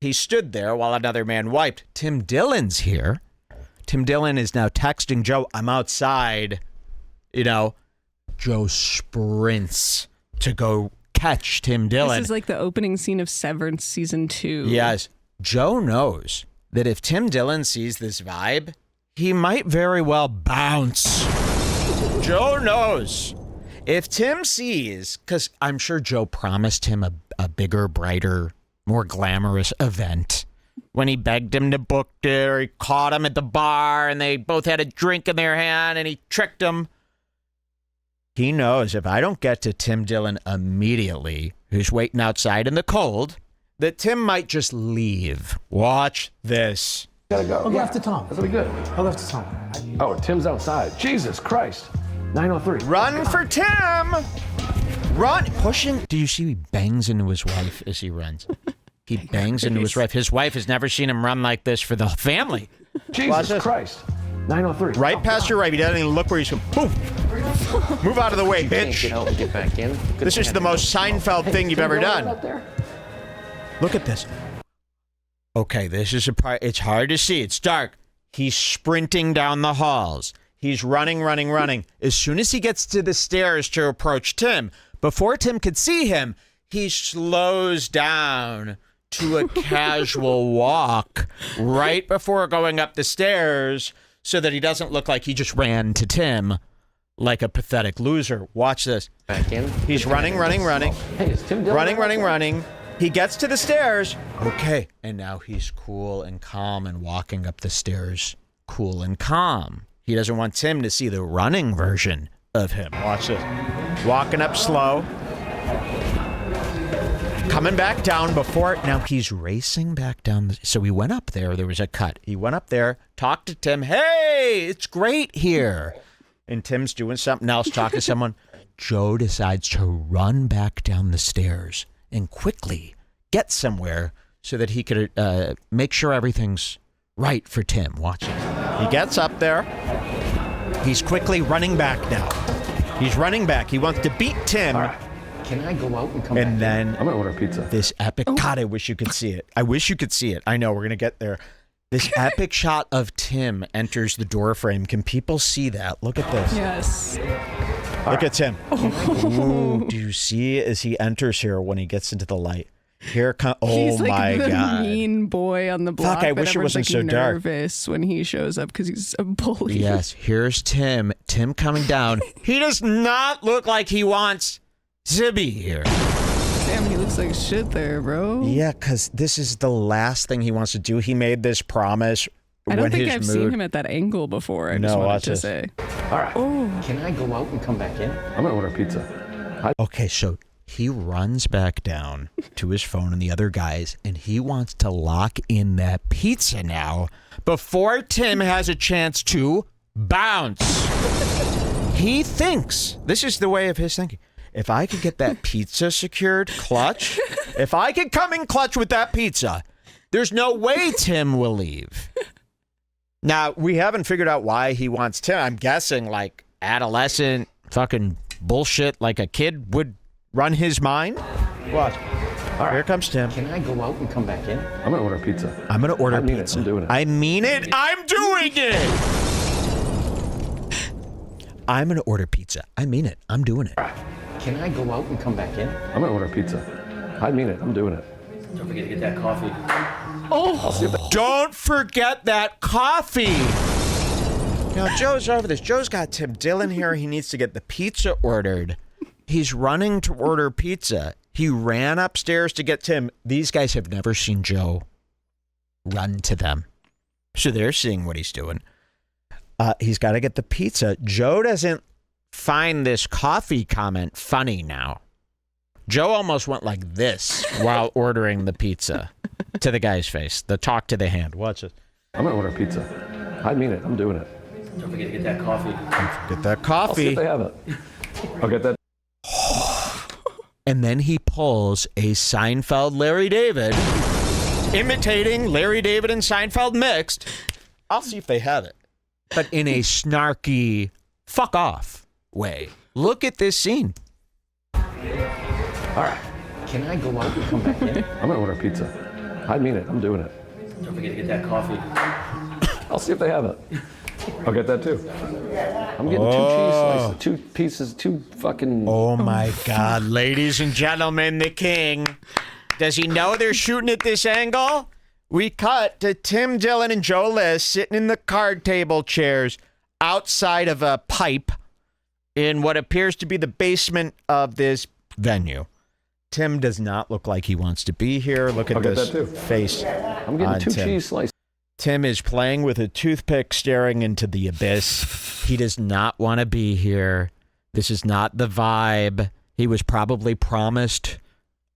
He stood there while another man wiped. Tim Dillon's here. Tim Dillon is now texting Joe, I'm outside. You know, Joe sprints to go catch Tim Dillon. This is like the opening scene of Severance season 2. Yes. Joe knows that if Tim Dillon sees this vibe, he might very well bounce. Joe knows. If Tim sees, because I'm sure Joe promised him a bigger, brighter, more glamorous event when he begged him to book it, or he caught him at the bar and they both had a drink in their hand and he tricked him. He knows if I don't get to Tim Dillon immediately, who's waiting outside in the cold, that Tim might just leave. Watch this. Gotta go. I'll go after Tom. That'll be good. I'll go after Tom. Oh, Tim's outside. Jesus Christ. 903. Run for Tim! Run! Pushing. Do you see he bangs into his wife as he runs? He bangs into his wife. His wife has never seen him run like this for the family. Jesus Christ. 903. Right past your right. He doesn't even look where he's going. Boom! Move out of the way, You can't bitch. get out and get back in. Good This is thing the I most Seinfeld thing you've ever done. Up there? Look at this. Okay, this is a part. It's hard to see. It's dark. He's sprinting down the halls. He's running. As soon as he gets to the stairs to approach Tim, before Tim could see him, he slows down to a casual walk right before going up the stairs so that he doesn't look like he just ran to Tim like a pathetic loser. Watch this. Back in. He's running. Hey, is Tim Dillon Running. He gets to the stairs. Okay. And now he's cool and calm and walking up the stairs. Cool and calm. He doesn't want Tim to see the running version of him. Watch this. Walking up slow. Coming back down before, now he's racing back down. So he went up there. There was a cut. He went up there, talked to Tim. Hey, it's great here. And Tim's doing something else, talking to someone. Joe decides to run back down the stairs and quickly get somewhere so that he could make sure everything's right for Tim. Watch it. He gets up there. He's quickly running back now. He's running back. He wants to beat Tim. All right. Can I go out and come back? And then I'm going to order pizza. This epic... God, I wish you could see it. I wish you could see it. I know, we're going to get there. This epic shot of Tim enters the door frame. Can people see that? Look at this. Yes. Look at Tim. Ooh, do you see as he enters here when he gets into the light? Here comes... Oh, he's like my the God. mean boy on the block. Fuck, I wish it wasn't so dark. Nervous when he shows up because he's a bully. Yes, here's Tim. Tim coming down. He does not look like he wants to be here. Damn, he looks like shit there, bro. Yeah, because this is the last thing he wants to do. He made this promise. I don't think I've seen him at that angle before. I just wanted to say. All right. Oh. Can I go out and come back in? I'm going to order pizza. Okay, so he runs back down to his phone and the other guys, and he wants to lock in that pizza now before Tim has a chance to bounce. He thinks, this is the way of his thinking, if I could get that pizza secured clutch, if I could come in clutch with that pizza, there's no way Tim will leave. Now, we haven't figured out why he wants Tim. I'm guessing like adolescent fucking bullshit like a kid would run his mind. Watch. All right. Here comes Tim. Can I go out and come back in? I'm going to order pizza. I'm going to order I mean pizza. It. I'm doing it. I mean it. I'm doing it. I'm going to order pizza. I mean it. I'm doing it. All right. Can I go out and come back in? I'm going to order pizza. I mean it. I'm doing it. Don't forget to get that coffee. Oh, don't forget that coffee. Now, Joe's over this. Joe's got Tim Dillon here. He needs to get the pizza ordered. He's running to order pizza. He ran upstairs to get Tim. These guys have never seen Joe run to them. So they're seeing what he's doing. He's got to get the pizza. Joe doesn't find this coffee comment funny now. Joe almost went like this while ordering the pizza to the guy's face. The talk to the hand. Watch it. I'm going to order pizza. I mean it. I'm doing it. Don't forget to get that coffee. Get that coffee. I'll see if they have it. I'll get that. And then he pulls a Seinfeld Larry David, imitating Larry David and Seinfeld mixed. I'll see if they have it. But in a snarky, fuck off way. Look at this scene. All right. Can I go out and come back in? I'm going to order pizza. I mean it. I'm doing it. Don't forget to get that coffee. I'll see if they have it. I'll get that too. I'm getting 2 cheese slices, 2 pieces, 2 fucking... Oh my God, ladies and gentlemen, the king. Does he know they're shooting at this angle? We cut to Tim Dillon and Joe List sitting in the card table chairs outside of a pipe in what appears to be the basement of this venue. Tim does not look like he wants to be here. Look at this face. I'm getting 2 cheese slices. Tim is playing with a toothpick staring into the abyss. He does not want to be here. This is not the vibe. He was probably promised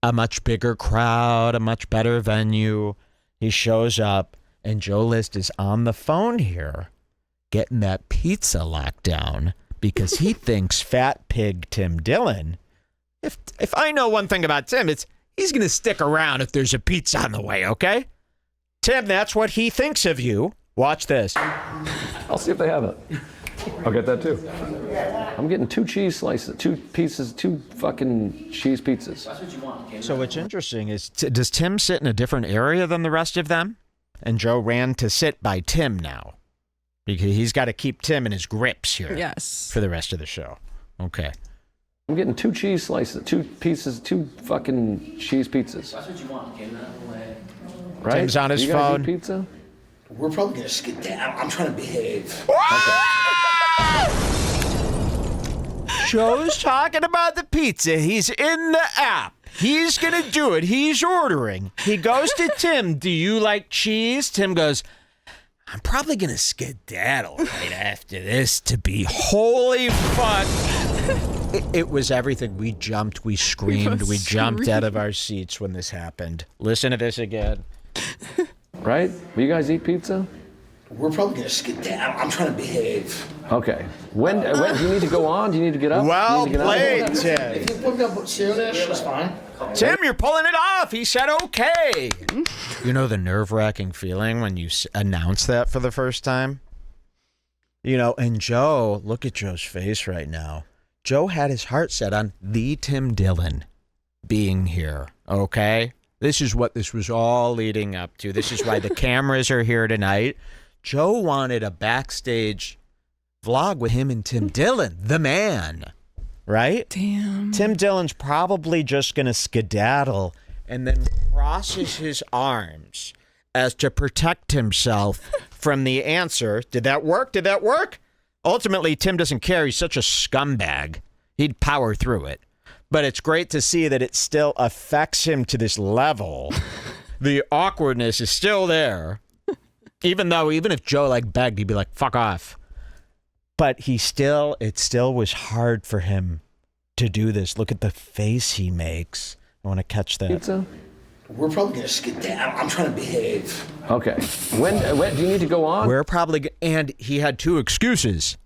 a much bigger crowd, a much better venue. He shows up, and Joe List is on the phone here getting that pizza locked down because he thinks fat pig Tim Dillon, if I know one thing about Tim, it's he's going to stick around if there's a pizza on the way, okay? Tim, that's what he thinks of you. Watch this. I'll see if they have it. I'll get that too. I'm getting 2 cheese slices, 2 pieces, 2 fucking cheese pizzas. That's what you want, okay? So what's interesting is, does Tim sit in a different area than the rest of them? And Joe ran to sit by Tim now. Because he's got to keep Tim in his grips here. Yes. For the rest of the show. Okay. I'm getting 2 cheese slices, 2 pieces, 2 fucking cheese pizzas. That's what you want, okay? Not the way. Right? Tim's on his you guys phone. Eat pizza? We're probably going to skip down. I'm trying to behave. Joe's talking about the pizza. He's in the app. He's going to do it. He's ordering. He goes to Tim. Do you like cheese? Tim goes, I'm probably going to skedaddle right after this to be holy fuck. It was everything. We jumped, we screamed, we jumped out of our seats when this happened. Listen to this again. Right? Will you guys eat pizza? We're probably going to skedaddle. I'm trying to behave. Okay. When do you need to go on? Do you need to get up? Well played, Tim. If you put me up soonish, that's fine. Tim, you're pulling it off. He said okay. You know the nerve-wracking feeling when you announce that for the first time? You know, and Joe, look at Joe's face right now. Joe had his heart set on the Tim Dillon being here, okay? This is what this was all leading up to. This is why the cameras are here tonight. Joe wanted a backstage vlog with him and Tim Dillon, the man, right? Damn. Tim Dillon's probably just going to skedaddle and then crosses his arms as to protect himself from the answer. Did that work? Did that work? Ultimately, Tim doesn't care. He's such a scumbag. He'd power through it. But it's great to see that it still affects him to this level. The awkwardness is still there. Even if Joe like begged, he'd be like, fuck off. But it still was hard for him to do this. Look at the face he makes. I want to catch that. Pizza? We're probably going to skedaddle. I'm trying to behave. Okay. When do you need to go on? And he had two excuses.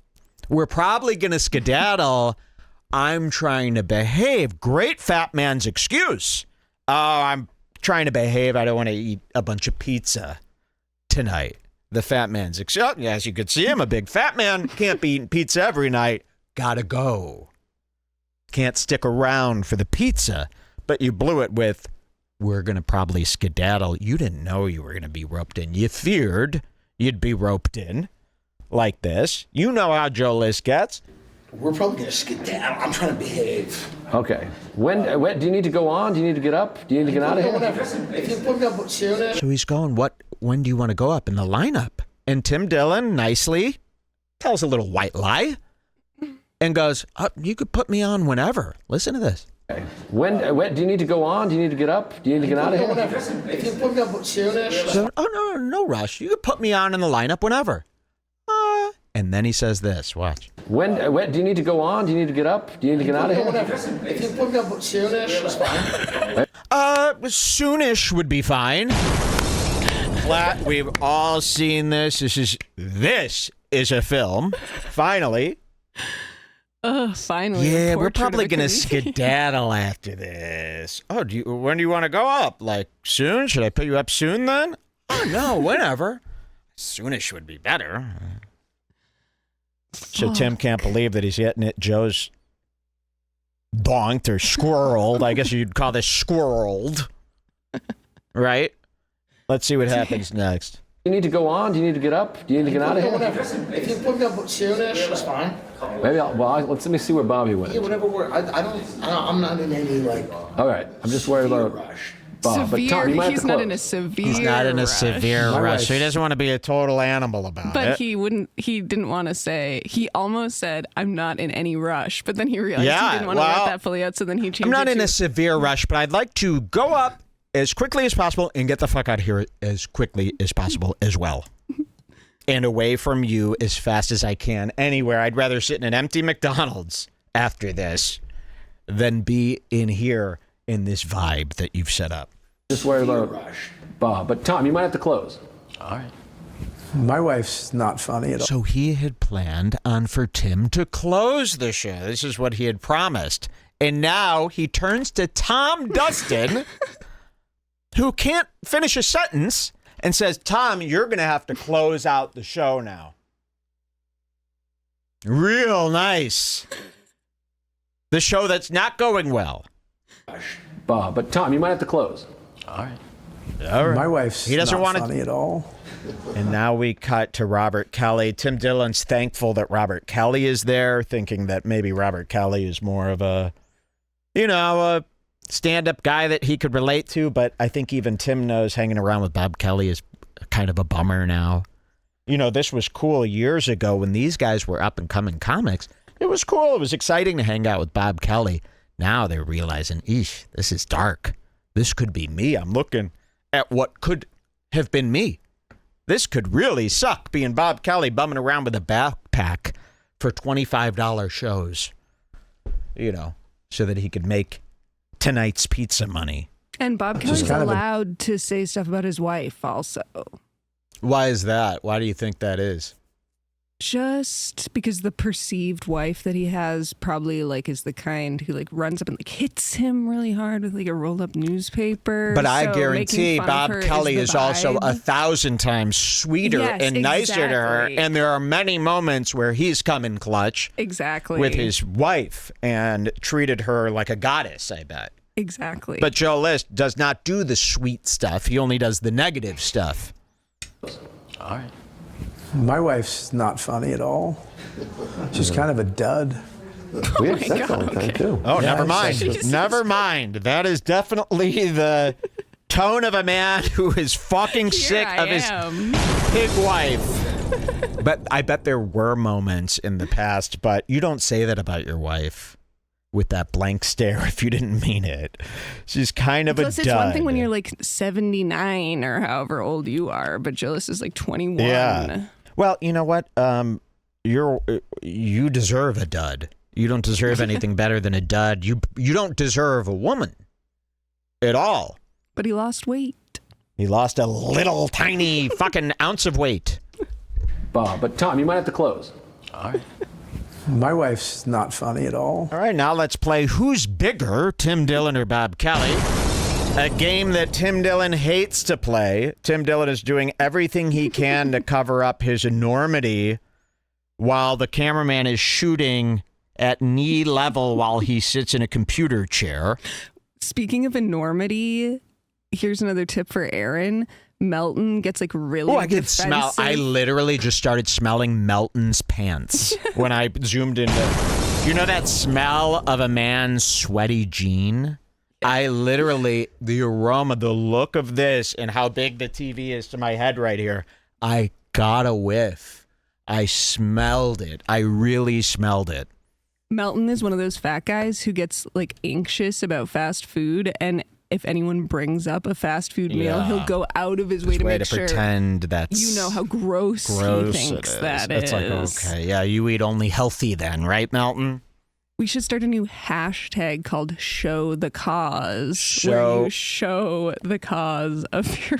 We're probably going to skedaddle. I'm trying to behave. Great fat man's excuse. Oh, I'm trying to behave. I don't want to eat a bunch of pizza tonight. The fat man's excuse. As you could see, I'm a big fat man. Can't be eating pizza every night. Gotta go. Can't stick around for the pizza. But you blew it with, we're going to probably skedaddle. You didn't know you were going to be roped in. You feared you'd be roped in like this. You know how Joe List gets. We're probably going to skedaddle. I'm trying to behave. Okay. When do you need to go on? Do you need to get up? Do you need to get out of here? Whatever. If you put me up soonish. So he's going, when do you want to go up in the lineup? And Tim Dillon nicely tells a little white lie and goes, you could put me on whenever. Listen to this. Okay. When do you need to go on? Do you need to get up? Do you need to get out of here? Whatever. If you put me up soonish. So, no rush. You could put me on in the lineup whenever. And then he says this. Watch. When do you need to go on? Do you need to get up? Do you need to get out of here? Whatever. If you put me up soonish, that's fine. Soonish would be fine. We've all seen this. This is a film. Finally. Finally. Yeah, we're probably going to skedaddle after this. Oh, when do you want to go up? Like, soon? Should I put you up soon then? Oh, no, whenever. Soonish would be better. So Tim can't believe that he's getting it. Joe's bonked or squirreled. I guess you'd call this squirreled. Right? Let's see what happens next. Do you need to go on? Do you need to get up? Do you need to get out of here? Whatever. If you put me up soonish, that's fine. Maybe let me see where Bobby went. Yeah, whatever. I'm not in any like. All right. I'm just worried about rush. Bob. But Tom, you might have He's to not close. in a severe He's not in a rush. severe rush. So he doesn't want to be a total animal about it. But he didn't want to say, he almost said, I'm not in any rush. But then he realized he didn't want to let that fully out, so then he changed it. I'm not in to, a severe rush, but I'd like to go up as quickly as possible and get the fuck out of here as quickly as possible as well. And away from you as fast as I can anywhere. I'd rather sit in an empty McDonald's after this than be in here in this vibe that you've set up. Just worried about Bob. But Tom, you might have to close. All right. My wife's not funny at all. So he had planned on for Tim to close the show. This is what he had promised. And now he turns to Tom Dustin, who can't finish a sentence, and says, Tom, you're going to have to close out the show now. Real nice. The show that's not going well. Bob, but Tom, you might have to close. All right. All right. My wife's not funny at all. And now we cut to Robert Kelly. Tim Dillon's thankful that Robert Kelly is there, thinking that maybe Robert Kelly is more of a stand-up guy that he could relate to. But I think even Tim knows hanging around with Bob Kelly is kind of a bummer now. You know, this was cool years ago when these guys were up-and-coming comics. It was cool. It was exciting to hang out with Bob Kelly. Now they're realizing, eesh, this is dark. This could be me. I'm looking at what could have been me. This could really suck being Bob Kelly bumming around with a backpack for $25 shows, you know, so that he could make tonight's pizza money. And Bob Kelly's allowed to say stuff about his wife also. Why is that? Why do you think that is? Just because the perceived wife that he has probably like is the kind who like runs up and like hits him really hard with like a rolled up newspaper. But I guarantee Bob Kelly is also 1,000 times sweeter and nicer to her. And there are many moments where he's come in clutch. Exactly. With his wife and treated her like a goddess, I bet. Exactly. But Joe List does not do the sweet stuff. He only does the negative stuff. All right. My wife's not funny at all. She's kind of a dud. We have sex all the time, too. Oh, Yeah, never mind. Jesus. Never mind. That is definitely the tone of a man who is fucking sick of his pig wife. But I bet there were moments in the past, but you don't say that about your wife with that blank stare if you didn't mean it. She's kind of Plus, a it's dud. one thing when you're like 79 or however old you are, but Gillis is like 21. Yeah. Well, you know what? You deserve a dud. You don't deserve anything better than a dud. You don't deserve a woman at all. But he lost weight. He lost a little tiny fucking ounce of weight. Bob, but Tom, you might have to close. All right. My wife's not funny at all. All right, now let's play Who's Bigger, Tim Dillon or Bob Kelly? A game that Tim Dillon hates to play. Tim Dillon is doing everything he can to cover up his enormity while the cameraman is shooting at knee level while he sits in a computer chair. Speaking of enormity, here's another tip for Aaron. Melton gets like really I could smell. I literally just started smelling Melton's pants when I zoomed into. You know that smell of a man's sweaty jean? I literally, the aroma, the look of this and how big the TV is to my head right here, I got a whiff. I smelled it. I really smelled it. Melton is one of those fat guys who gets like anxious about fast food, and if anyone brings up a fast food meal, he'll go out of his way to make sure pretend that's you know how gross he thinks that is. It's like, okay, yeah, you eat only healthy then, right, Melton? We should start a new hashtag called Show the Cause, where you show the cause of your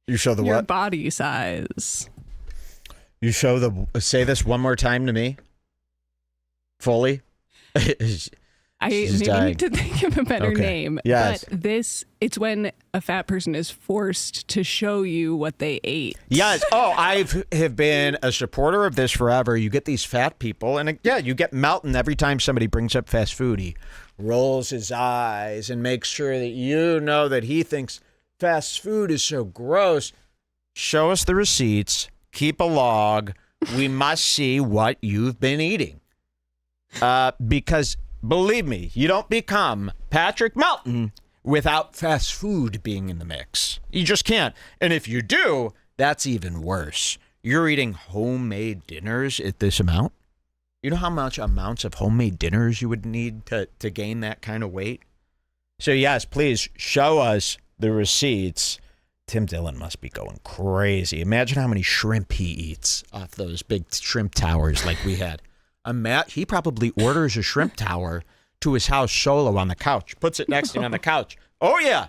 You show the your what? body size. You show the. Say this one more time to me. Fully. I need to think of a better name. Yes. But it's when a fat person is forced to show you what they ate. Yes. Oh, I have been a supporter of this forever. You get these fat people, and you get Melton every time somebody brings up fast food. He rolls his eyes and makes sure that you know that he thinks fast food is so gross. Show us the receipts. Keep a log. We must see what you've been eating. Because believe me, you don't become Patrick Melton without fast food being in the mix. You just can't. And if you do, that's even worse. You're eating homemade dinners at this amount. You know how much amounts of homemade dinners you would need to gain that kind of weight? So yes, please show us the receipts. Tim Dillon must be going crazy. Imagine how many shrimp he eats off those big shrimp towers like we had. He probably orders a shrimp tower to his house solo on the couch, puts it next to him on the couch. Oh, yeah,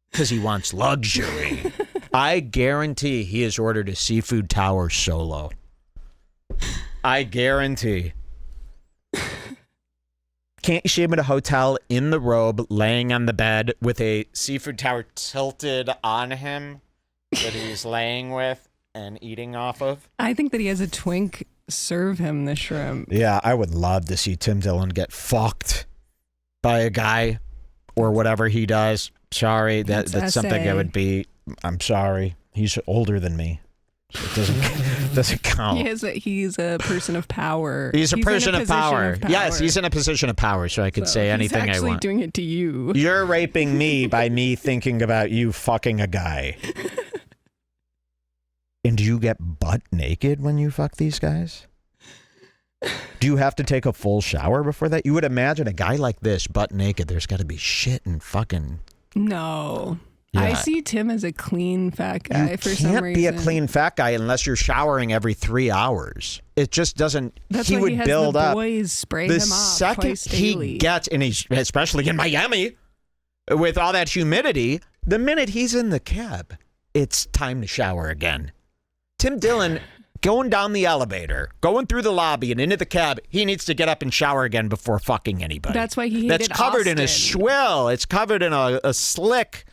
because he wants luxury. I guarantee he has ordered a seafood tower solo. I guarantee. Can't you see him at a hotel in the robe, laying on the bed with a seafood tower tilted on him that he's laying with and eating off of? I think that he has a twink serve him the shrimp. Yeah, I would love to see Tim Dillon get fucked by a guy or whatever he does. Sorry, that's something that would be. I'm sorry. He's older than me. So it doesn't count. He's a person of power. He's a person of power. Yes, he's in a position of power, so I could say anything I want. He's actually doing it to you. You're raping me by me thinking about you fucking a guy. And do you get butt naked when you fuck these guys? Do you have to take a full shower before that? You would imagine a guy like this, butt naked, there's got to be shit and fucking... No. I see Tim as a clean fat guy for some reason. You can't be a clean fat guy unless you're showering every 3 hours. It just doesn't. That's he why would he has build the up. boys spray The him off second twice daily. he gets, and he's especially in Miami, with all that humidity, the minute he's in the cab, it's time to shower again. Tim Dillon, going down the elevator, going through the lobby and into the cab, he needs to get up and shower again before fucking anybody. That's why he hated That's covered in a Austin. swill. It's covered in a slick.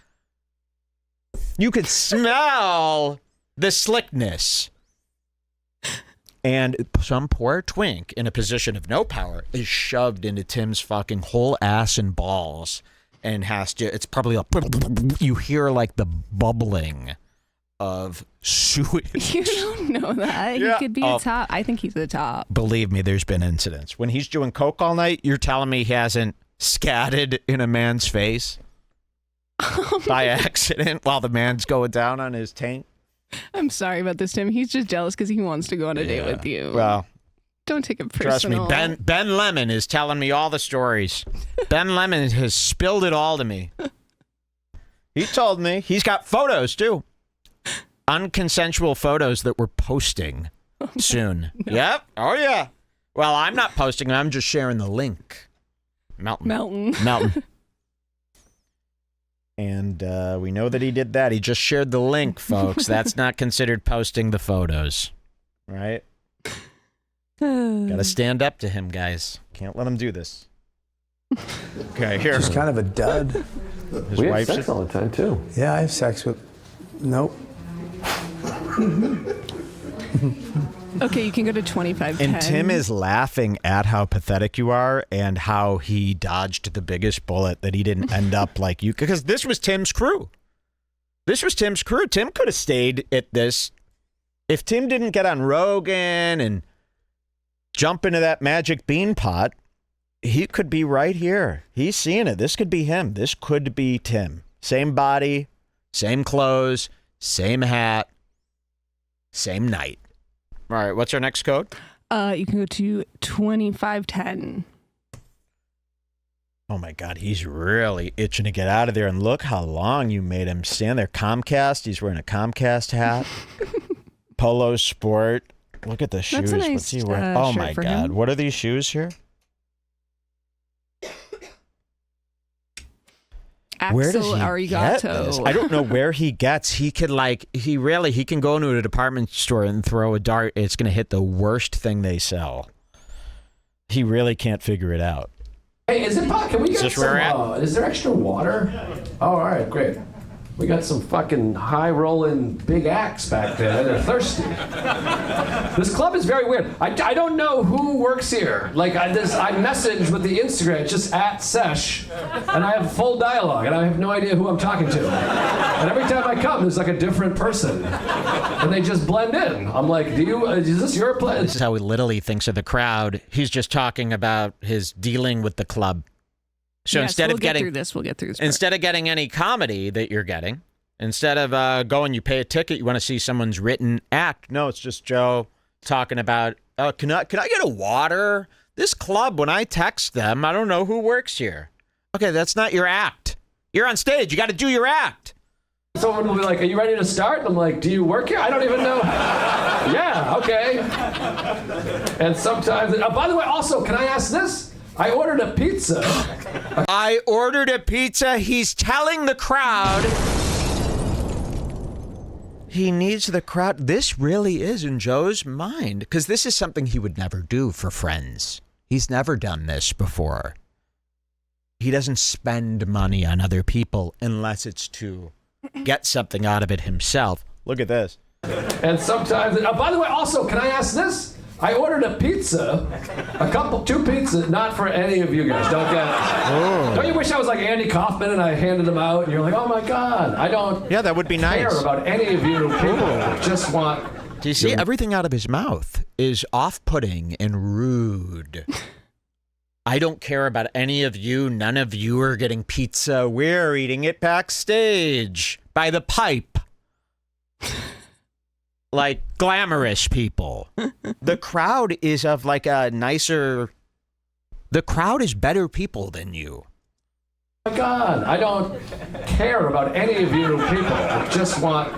You could smell the slickness. And some poor twink in a position of no power is shoved into Tim's fucking whole ass and balls and has to, it's probably you hear like the bubbling of sewage. You don't know that. Yeah. He could be a top. I think he's the top. Believe me, there's been incidents. When he's doing coke all night, you're telling me he hasn't scatted in a man's face by accident while the man's going down on his taint? I'm sorry about this, Tim. He's just jealous because he wants to go on a date with you. Well, don't take it personal. trust me, Ben Lemon is telling me all the stories. Ben Lemon has spilled it all to me. He told me. He's got photos, too. Unconsensual photos that we're posting soon. No. Yep. Oh, yeah. Well, I'm not posting them. I'm just sharing the link. Melton. And we know that he did that. He just shared the link, folks. That's not considered posting the photos. Right? Gotta stand up to him, guys. Can't let him do this. Okay, here. Just kind of a dud. We have sex all the time, too. Yeah, I have sex with... Nope. Okay, you can go to 25-10. And Tim is laughing at how pathetic you are and how he dodged the biggest bullet, that he didn't end up like you. Because this was Tim's crew. Tim could have stayed at this. If Tim didn't get on Rogan and jump into that magic bean pot, he could be right here. He's seeing it. This could be him. This could be Tim. Same body, same clothes, same hat, same night. All right, what's our next code? You can go to 2510. Oh, my God. He's really itching to get out of there. And look how long you made him stand there. Comcast. He's wearing a Comcast hat. Polo Sport. Look at the shoes. That's a nice, What's he wearing? Oh, my God. Him. What are these shoes here? Where does he get this? I don't know where he gets. He could he can go into a department store and throw a dart. It's going to hit the worst thing they sell. He really can't figure it out. Hey, is it can we get some, is there extra water? Oh, all right, great. We got some fucking high-rolling big acts back there. They're thirsty. This club is very weird. I don't know who works here. Like, I message with the Instagram. It's just @sesh, and I have full dialogue, and I have no idea who I'm talking to. And every time I come, there's like a different person, and they just blend in. I'm like, is this your place? This is how little he thinks of the crowd. He's just talking about his dealing with the club. So instead of getting we'll get through this. Instead of getting any comedy that you're getting, instead of going, you pay a ticket, you want to see someone's written act. No, it's just Joe talking about, can I get a water? This club, when I text them, I don't know who works here. Okay, that's not your act. You're on stage. You got to do your act. Someone will be like, are you ready to start? And I'm like, do you work here? I don't even know. Yeah, okay. And sometimes, by the way, also, can I ask this? I ordered a pizza. He's telling the crowd. He needs the crowd. This really is in Joe's mind, because this is something he would never do for friends. He's never done this before. He doesn't spend money on other people unless it's to get something out of it himself. Look at this. And sometimes, by the way, also, can I ask this? I ordered a pizza, two pizzas, not for any of you guys. Don't get it. Don't you wish I was like Andy Kaufman and I handed them out and you're like, oh my God, I don't that would be care nice. About any of you people. I just want... Do you see everything out of his mouth is off-putting and rude. I don't care about any of you. None of you are getting pizza. We're eating it backstage by the pipe. Like glamorous people. The crowd is of like a nicer... The crowd is better people than you. my God, I don't care about any of you people. I just want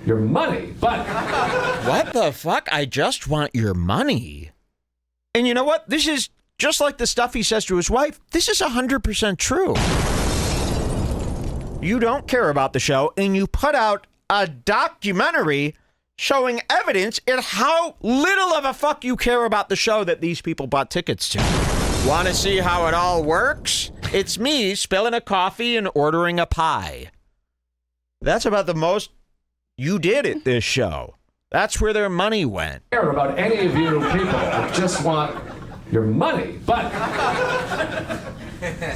your money. But What the fuck? I just want your money. And you know what? This is just like the stuff he says to his wife. This is 100% true. You don't care about the show, and you put out a documentary showing evidence in how little of a fuck you care about the show that these people bought tickets to. Want to see how it all works? It's me spilling a coffee and ordering a pie. That's about the most you did at this show. That's where their money went. I don't care about any of you people. I just want your money. But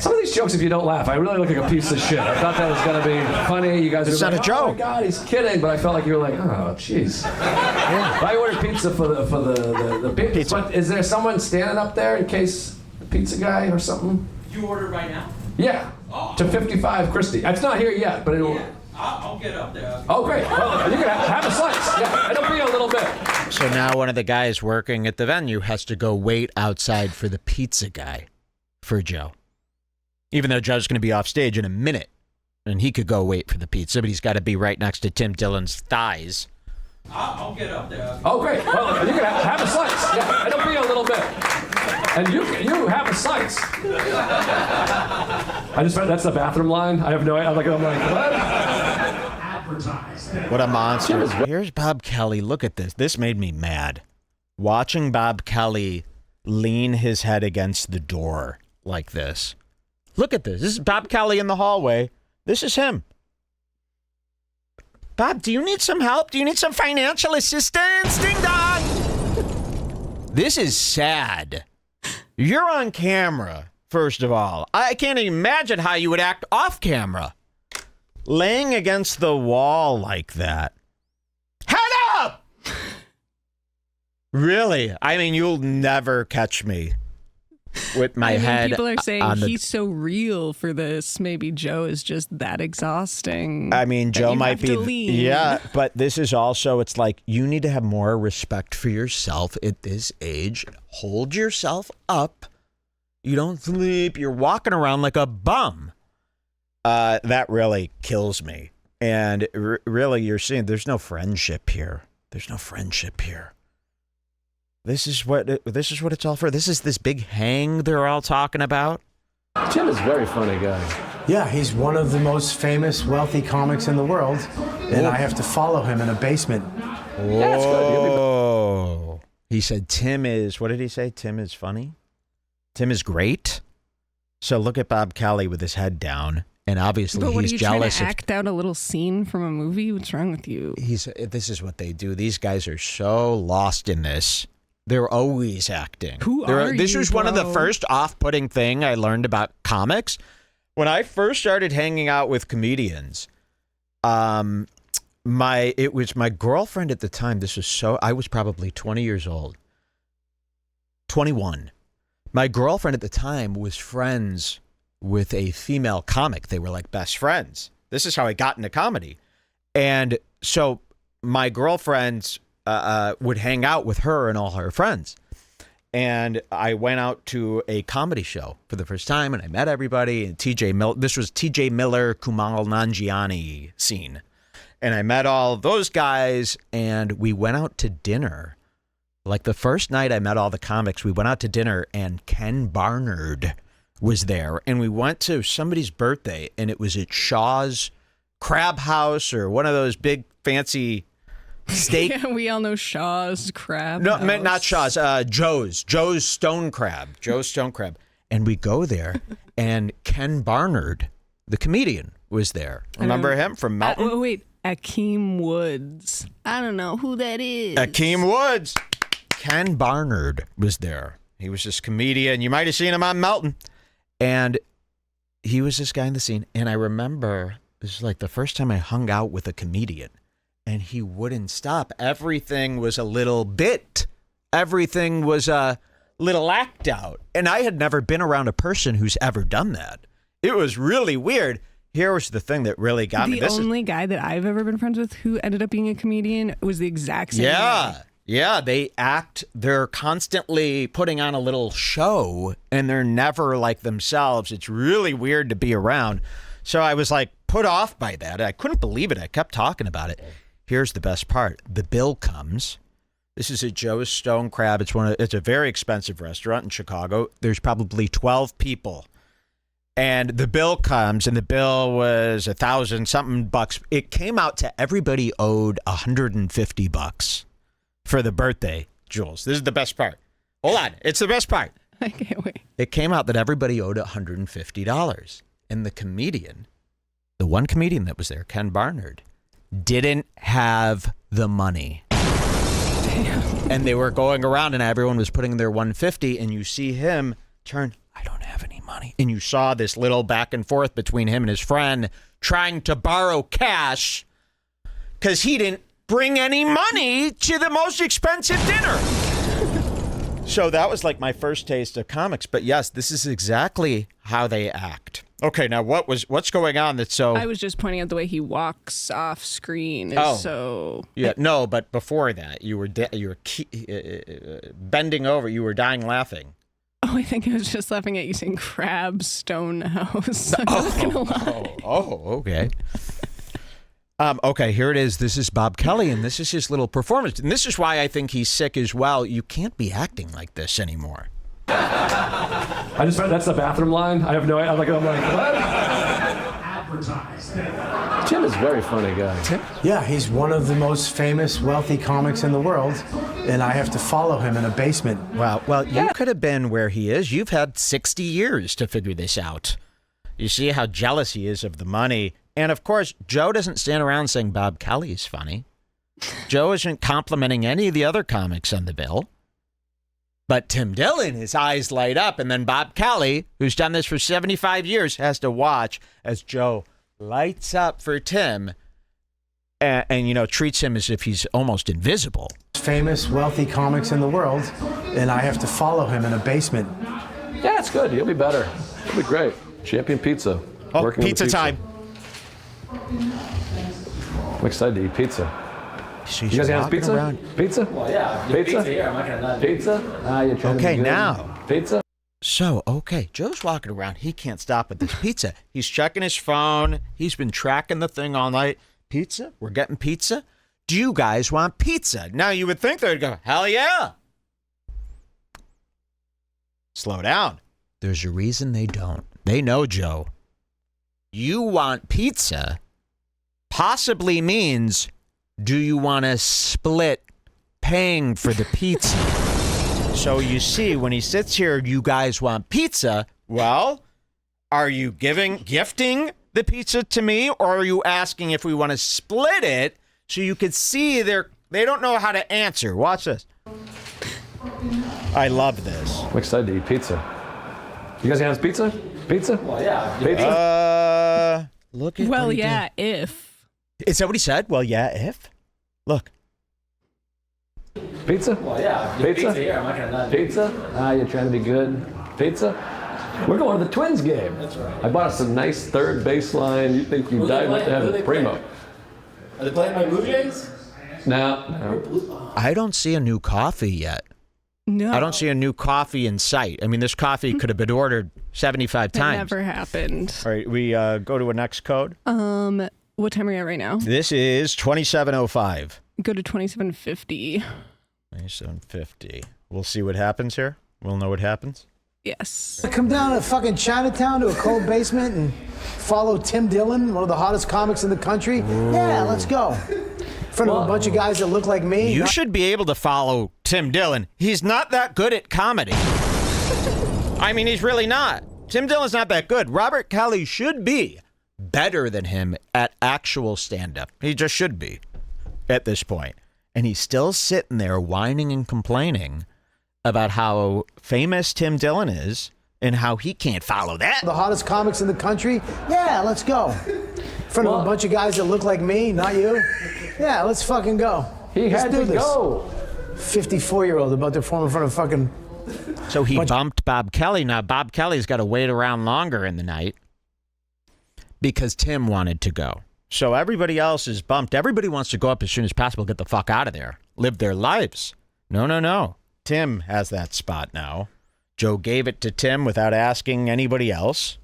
some of these jokes, if you don't laugh, I really look like a piece of shit. I thought that was going to be funny. You guys It's were not like, a joke. oh my God, he's kidding. But I felt like you were like, oh, jeez. Yeah. I ordered pizza for the pizza. But is there someone standing up there in case the pizza guy or something? You ordered right now? Yeah. Oh. To 55 Christie. It's not here yet, but it'll... Yeah. I'll get up there. Oh, great. Well, you can have a slice. Yeah, it'll be a little bit. So now one of the guys working at the venue has to go wait outside for the pizza guy for Joe. Even though Joe's going to be off stage in a minute, and he could go wait for the pizza, but he's got to be right next to Tim Dillon's thighs. I'll get up there. Oh, great. Well, you can have a slice. Yeah, it'll be a little bit. And you have a slice. That's the bathroom line. I have no idea. I'm like, what? What a monster. Here's Bob Kelly. Look at this. This made me mad. Watching Bob Kelly lean his head against the door like this. Look at this. This is Bob Kelly in the hallway. This is him. Bob, do you need some help? Do you need some financial assistance? Ding dong! This is sad. You're on camera, first of all. I can't imagine how you would act off camera. Laying against the wall like that. Head up! Really? I mean, you'll never catch me with my head people are saying on the... he's so real for this. Maybe Joe is just that exhausting. I mean, that Joe you might have to be... lean. Yeah, but this is also, it's like, you need to have more respect for yourself at this age. Hold yourself up. You don't sleep. You're walking around like a bum. That really kills me. And really, you're seeing there's no friendship here. There's no friendship here. This is what it's all for. This is this big hang they're all talking about. Tim is a very funny guy. Yeah, he's one of the most famous, wealthy comics in the world, and I have to follow him in a basement. Yeah, that's good. Oh, he said Tim is. What did he say? Tim is funny. Tim is great. So look at Bob Kelly with his head down, and obviously But what, he's are you jealous. trying to act out a little scene from a movie? What's wrong with you? This is what they do. These guys are so lost in this. They're always acting. This was one of the first off-putting thing I learned about comics. When I first started hanging out with comedians, it was my girlfriend at the time. I was probably 20 years old. 21. My girlfriend at the time was friends with a female comic. They were like best friends. This is how I got into comedy. And so my girlfriend's would hang out with her and all her friends. And I went out to a comedy show for the first time, and I met everybody. And this was TJ Miller, Kumail Nanjiani scene. And I met all those guys, and we went out to dinner. Like the first night I met all the comics, we went out to dinner, and Ken Barnard was there. And we went to somebody's birthday, and it was at Shaw's Crab House or one of those big fancy steak. Yeah, we all know Shaw's Crab. No, House. not Shaw's. Joe's Stone Crab. Joe's Stone Crab. And we go there, and Ken Barnard, the comedian, was there. Remember him from Mountain? Wait, Akeem Woods. I don't know who that is. Akeem Woods. Ken Barnard was there. He was this comedian. You might have seen him on Mountain. And he was this guy in the scene. And I remember, this is like the first time I hung out with a comedian. And he wouldn't stop. Everything was a little bit. Everything was a little act out. And I had never been around a person who's ever done that. It was really weird. Here was the thing that really got me. The only guy that I've ever been friends with who ended up being a comedian was the exact same guy. Yeah, they act. They're constantly putting on a little show, and they're never like themselves. It's really weird to be around. So I was like put off by that. I couldn't believe it. I kept talking about it. Here's the best part. The bill comes. This is at Joe's Stone Crab. It's a very expensive restaurant in Chicago. There's probably 12 people. And the bill comes, and the bill was $1,000-something bucks. It came out to everybody owed $150 for the birthday, Jules. This is the best part. Hold on. It's the best part. I can't wait. It came out that everybody owed $150. And the comedian, the one comedian that was there, Ken Barnard, didn't have the money. Damn. And they were going around, and everyone was putting their $150, and you see him turn, I don't have any money. And you saw this little back and forth between him and his friend trying to borrow cash because he didn't bring any money to the most expensive dinner. So that was like my first taste of comics. But yes, this is exactly how they act. Okay, now what's going on that's so... I was just pointing out the way he walks off screen is so... Yeah, no, but before that, you were bending over, you were dying laughing. Oh, I think I was just laughing at you saying crab stone house. I'm not gonna lie. Okay. Okay, here it is. This is Bob Kelly, and this is his little performance. And this is why I think he's sick as well. You can't be acting like this anymore. I just read that's the bathroom line. I have no idea. I'm like, what? Tim is a very funny guy. Yeah, he's one of the most famous, wealthy comics in the world, and I have to follow him in a basement. Wow. Well, you could have been where he is. You've had 60 years to figure this out. You see how jealous he is of the money. And, of course, Joe doesn't stand around saying Bob Kelly is funny. Joe isn't complimenting any of the other comics on the bill. But Tim Dillon, his eyes light up. And then Bob Kelly, who's done this for 75 years, has to watch as Joe lights up for Tim and treats him as if he's almost invisible. Famous, wealthy comics in the world, and I have to follow him in a basement. Yeah, it's good. He'll be better. He'll be great. Champion Pizza. Oh, pizza time. I'm excited to eat pizza. So you guys have pizza? Around. Pizza? Well, yeah. Pizza? Here. I'm not gonna not Pizza? You're trying okay, to be good. now. Pizza? So, okay, Joe's walking around. He can't stop with this pizza. He's checking his phone. He's been tracking the thing all night. Pizza? We're getting pizza? Do you guys want pizza? Now, you would think they'd go, hell yeah. Slow down. There's a reason they don't. They know, Joe. You want pizza possibly means, do you want to split paying for the pizza? So you see, when he sits here, you guys want pizza. Well, are you gifting the pizza to me, or are you asking if we want to split it so you could see they don't know how to answer? Watch this. I love this. I'm excited to eat pizza. You guys have pizza? Pizza? Well, yeah. Pizza? Look at Well, what he yeah, did. if. Is that what he said? Well, yeah, if. Look. Pizza? Well, yeah. Pizza? Here. I'm not gonna not Pizza? You're trying to be good. Pizza? We're going to the Twins game. That's right. I bought us a nice third baseline. You think you died enough to have a primo. Are they playing my Blue Jays? No. I don't see a new coffee yet. No. I don't see a new coffee in sight. I mean, this coffee could have been ordered 75 That times. never happened. All right, we go to a next code. What time are we at right now? This is 2705. Go to 2750. 2750. We'll see what happens here. We'll know what happens. Yes. Come down to fucking Chinatown to a cold basement and follow Tim Dillon, one of the hottest comics in the country. Yeah, let's go. In front of a bunch of guys that look like me. You should be able to follow Tim Dillon. He's not that good at comedy. I mean, he's really not. Tim Dillon's not that good. Robert Kelly should be better than him at actual stand-up. He just should be at this point. And he's still sitting there whining and complaining about how famous Tim Dillon is and how he can't follow that. The hottest comics in the country. Yeah, let's go. In front of a bunch of guys that look like me, not you. Yeah, let's fucking go. He Let's had do to this. go. 54-year-old about to perform in front of fucking... So he bumped Bob Kelly. Now, Bob Kelly's got to wait around longer in the night because Tim wanted to go. So everybody else is bumped. Everybody wants to go up as soon as possible, get the fuck out of there, live their lives. No. Tim has that spot now. Joe gave it to Tim without asking anybody else.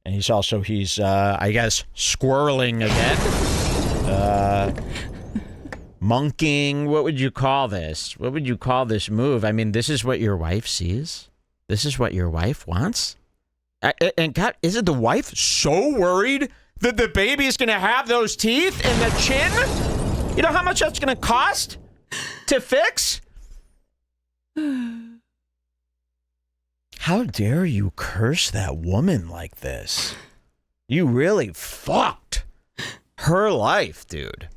And he's, I guess, squirreling again. Monkeying. What would you call this? What would you call this move? I mean, this is what your wife sees? This is what your wife wants? And God, isn't the wife so worried that the baby is going to have those teeth in the chin? You know how much that's going to cost to fix? How dare you curse that woman like this? You really fucked her life, dude.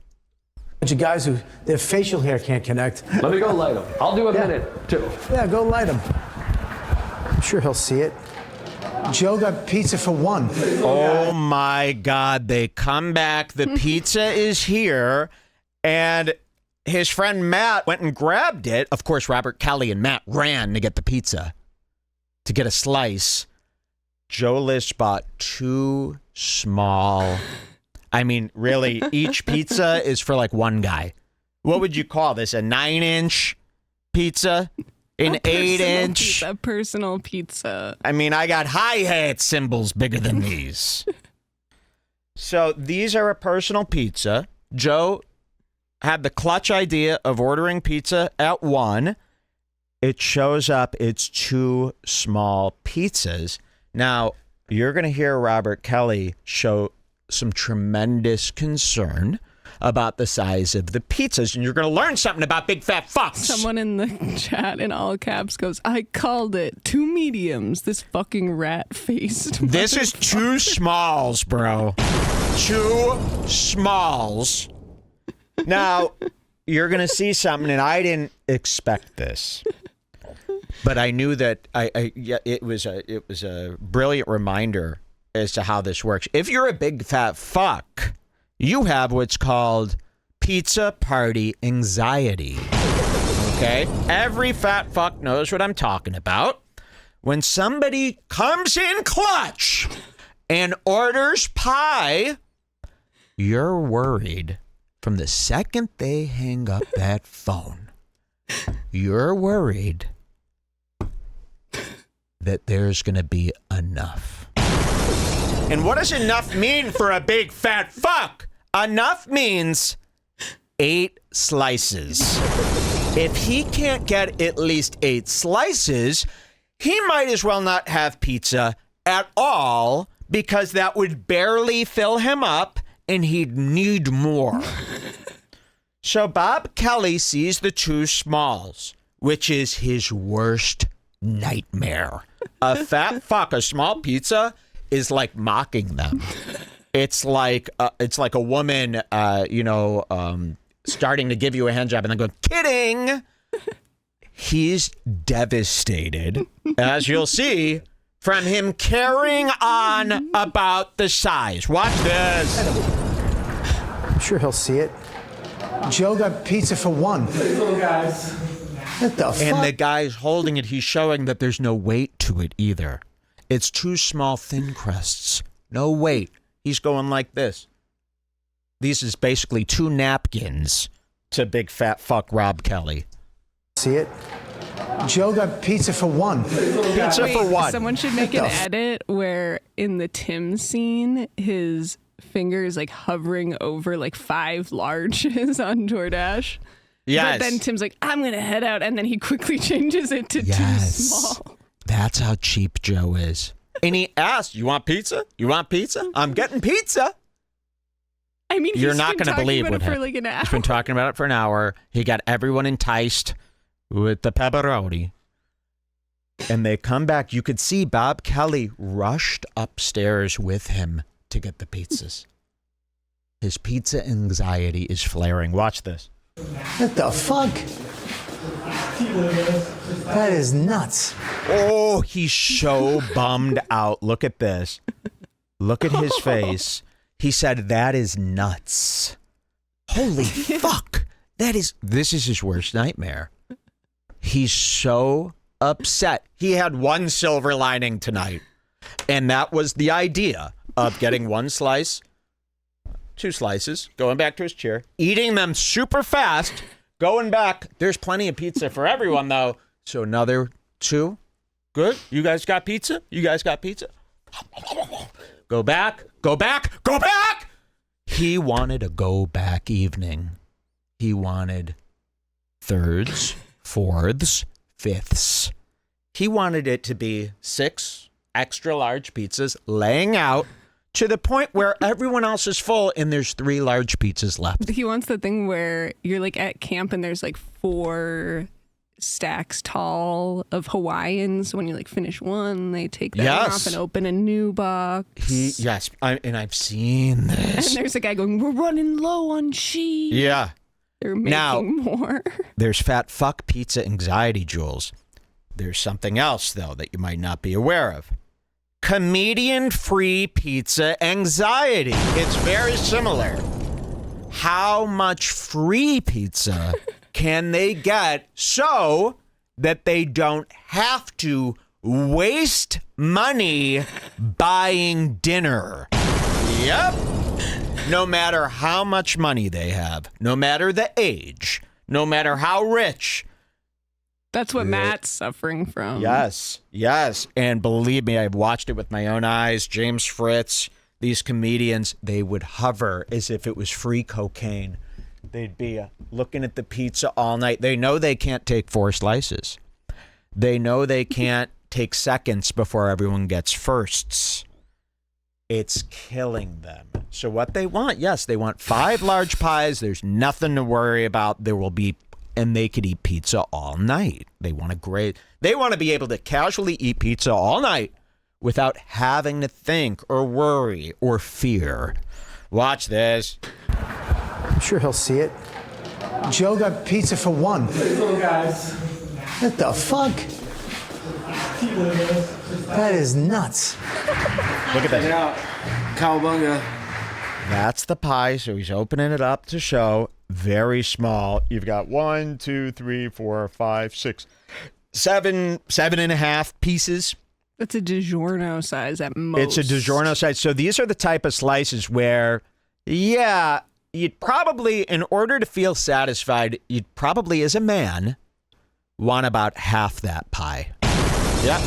Bunch of guys who their facial hair can't connect. Let me go light him. I'll do a minute, too. Yeah, go light him. I'm sure he'll see it. Joe got pizza for one. Oh my God, they come back. The pizza is here, and his friend Matt went and grabbed it. Of course, Robert Kelly and Matt ran to get the pizza, to get a slice. Joe List bought too small. I mean, really, each pizza is for like one guy. What would you call this? A 9-inch pizza? An 8-inch? A personal pizza. I mean, I got hi-hat cymbals bigger than these. So these are a personal pizza. Joe had the clutch idea of ordering pizza at 1. It shows up, it's 2 small pizzas. Now, you're going to hear Robert Kelly show some tremendous concern about the size of the pizzas, and you're going to learn something about big fat fucks. Someone in the chat in all caps goes, I called it 2 mediums, this fucking rat-faced This is 2 smalls, bro. 2 smalls. Now, you're going to see something, and I didn't expect this. But I knew that it was a brilliant reminder as to how this works. If you're a big fat fuck, you have what's called pizza party anxiety. Okay? Every fat fuck knows what I'm talking about. When somebody comes in clutch and orders pie, you're worried from the second they hang up that phone. You're worried that there's going to be enough. And what does enough mean for a big fat fuck? Enough means 8 slices. If he can't get at least 8 slices, he might as well not have pizza at all, because that would barely fill him up and he'd need more. So Bob Kelly sees the 2 smalls, which is his worst nightmare. A fat fuck, a small pizza, is like mocking them. It's like a woman, starting to give you a hand job and then going, kidding. He's devastated, as you'll see from him carrying on about the size. Watch this. I'm sure he'll see it. Joe got pizza for one. Little guys. What the fuck? And the guy's holding it. He's showing that there's no weight to it either. It's 2 small thin crusts. No weight. He's going like this. These is basically 2 napkins to big fat fuck Rob Kelly. See it? Joe got pizza for one. Pizza for one. Someone should make an edit where in the Tim scene, his finger is like hovering over like 5 larges on DoorDash. Yes. But then Tim's like, I'm going to head out. And then he quickly changes it to 2 small. That's how cheap Joe is. And he asked, you want pizza? You want pizza? I'm getting pizza. I mean, you're not going to believe what happened. Like an hour. He's been talking about it for an hour. He got everyone enticed with the pepperoni. And they come back. You could see Bob Kelly rushed upstairs with him to get the pizzas. His pizza anxiety is flaring. Watch this. What the fuck? That is nuts. Oh, he's so bummed out. Look at this. Look at his face. He said, that is nuts. Holy fuck. This is his worst nightmare. He's so upset. He had one silver lining tonight. And that was the idea of getting one slice 2 slices, going back to his chair, eating them super fast, going back. There's plenty of pizza for everyone, though. So another 2. Good. You guys got pizza? You guys got pizza? Go back, go back, go back! He wanted a go back evening. He wanted 3rds, 4ths, 5ths. He wanted it to be 6 extra large pizzas laying out to the point where everyone else is full and there's 3 large pizzas left. He wants the thing where you're like at camp and there's like 4 stacks tall of Hawaiians. When you like finish one, they take that one off and open a new box. And I've seen this. And there's a guy going, we're running low on cheese. Yeah. They're making more. There's fat fuck pizza anxiety, Jules. There's something else, though, that you might not be aware of. Comedian-free pizza anxiety. It's very similar. How much free pizza can they get so that they don't have to waste money buying dinner? Yep. No matter how much money they have, no matter the age, no matter how rich. That's what Matt's suffering from. Yes. And believe me, I've watched it with my own eyes. James Fritz, these comedians, they would hover as if it was free cocaine. They'd be looking at the pizza all night. They know they can't take 4 slices. They know they can't take seconds before everyone gets firsts. It's killing them. So what they want, yes, they want 5 large pies. There's nothing to worry about. There will be, and they could eat pizza all night. They want to be able to casually eat pizza all night without having to think or worry or fear. Watch this. I'm sure he'll see it. Joe got pizza for 1. Little guys. What the fuck? That is nuts. Look at Check it that. out. Cowabunga. That's the pie. So he's opening it up to show. Very small. You've got 1, 2, 3, 4, 5, 6, 7, 7.5 pieces. That's a DiGiorno size at most. It's a DiGiorno size. So these are the type of slices where, yeah, you'd probably, in order to feel satisfied, you'd probably, as a man, want about half that pie. Yeah.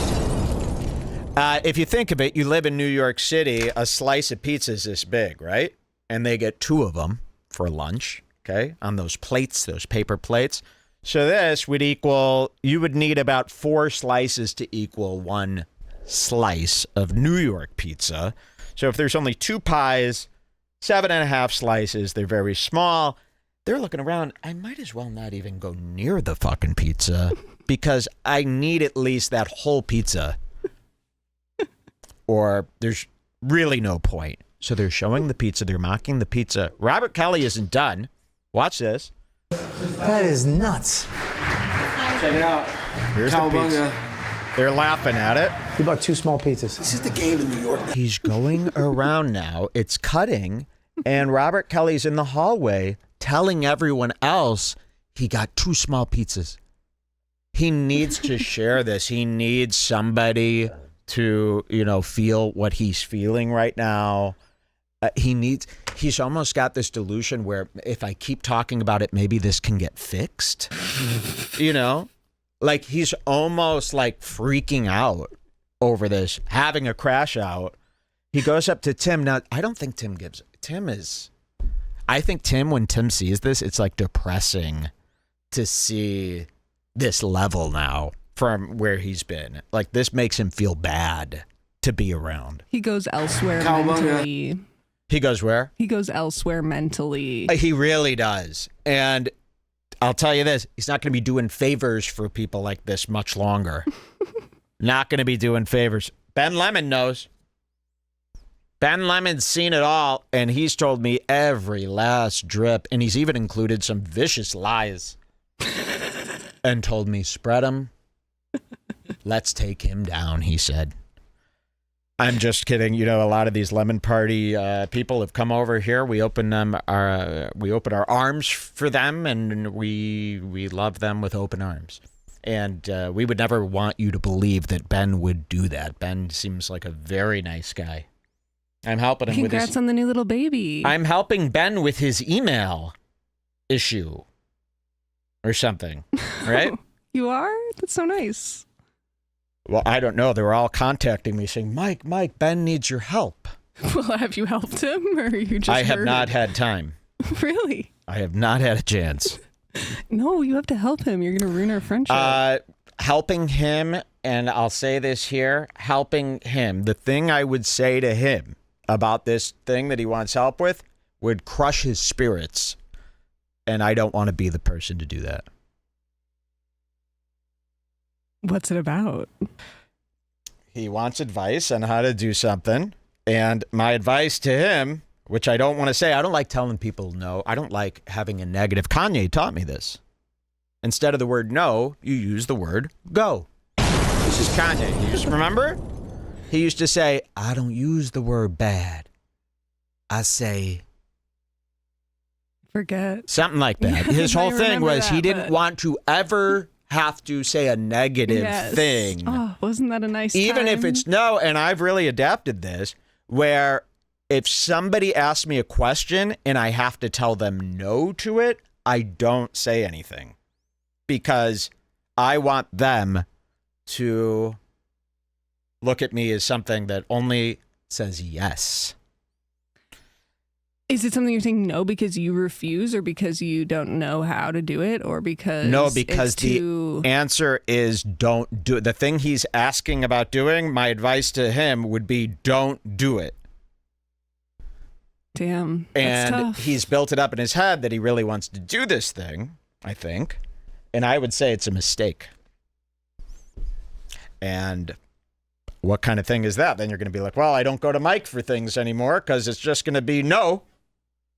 If you think of it, you live in New York City, a slice of pizza is this big, right? And they get 2 of them for lunch, okay, on those plates, those paper plates. So this would equal, you would need about 4 slices to equal 1 slice of New York pizza. So if there's only 2 pies, 7.5 slices, they're very small. They're looking around. I might as well not even go near the fucking pizza because I need at least that whole pizza. Or there's really no point. So they're showing the pizza. They're mocking the pizza. Robert Kelly isn't done. Watch this. That is nuts. Check it out. Here's the pizza. They're laughing at it. He bought 2 small pizzas. This is the game in New York. He's going around now. It's cutting. And Robert Kelly's in the hallway telling everyone else he got 2 small pizzas. He needs to share this. He needs somebody to, feel what he's feeling right now. He's almost got this delusion where if I keep talking about it, maybe this can get fixed. Like he's almost like freaking out over this, having a crash out. He goes up to Tim. Now, I don't think I think Tim, when Tim sees this, it's like depressing to see this level now from where he's been. Like this makes him feel bad to be around. He goes elsewhere mentally. He goes where? He goes elsewhere mentally. He really does. And I'll tell you this, he's not going to be doing favors for people like this much longer. Not going to be doing favors. Ben Lemon knows. Ben Lemon's seen it all, and he's told me every last drip, and he's even included some vicious lies and told me, spread them. Let's take him down, he said. I'm just kidding. A lot of these Lemon Party people have come over here. We open our arms for them, and we love them with open arms. And we would never want you to believe that Ben would do that. Ben seems like a very nice guy. I'm helping him with his... Congrats on the new little baby. I'm helping Ben with his email issue or something, right? You are? That's so nice. Well, I don't know. They were all contacting me saying, Mike, Ben needs your help. Well, have you helped him or are you just I have not had time. Really? I have not had a chance. No, you have to help him. You're going to ruin our friendship. Helping him, and I'll say this here, helping him, the thing I would say to him about this thing that he wants help with would crush his spirits. And I don't want to be the person to do that. What's it about? He wants advice on how to do something. And my advice to him, which I don't want to say, I don't like telling people no. I don't like having a negative. Kanye taught me this. Instead of the word no, you use the word go. This is Kanye. Remember? He used to say, I don't use the word bad. I say... Forget. Something like that. His whole thing was he didn't want to ever have to say a negative thing. Oh, wasn't that a nice Even time? if it's no, and I've really adapted this, where if somebody asks me a question and I have to tell them no to it, I don't say anything. Because I want them to look at me as something that only says yes. Is it something you're saying no because you refuse or because you don't know how to do it or because No, because the answer is don't do it. The thing he's asking about doing, my advice to him would be don't do it. Damn, that's And tough. he's built it up in his head that he really wants to do this thing, I think. And I would say it's a mistake. And what kind of thing is that? Then you're going to be like, well, I don't go to Mike for things anymore because it's just going to be no.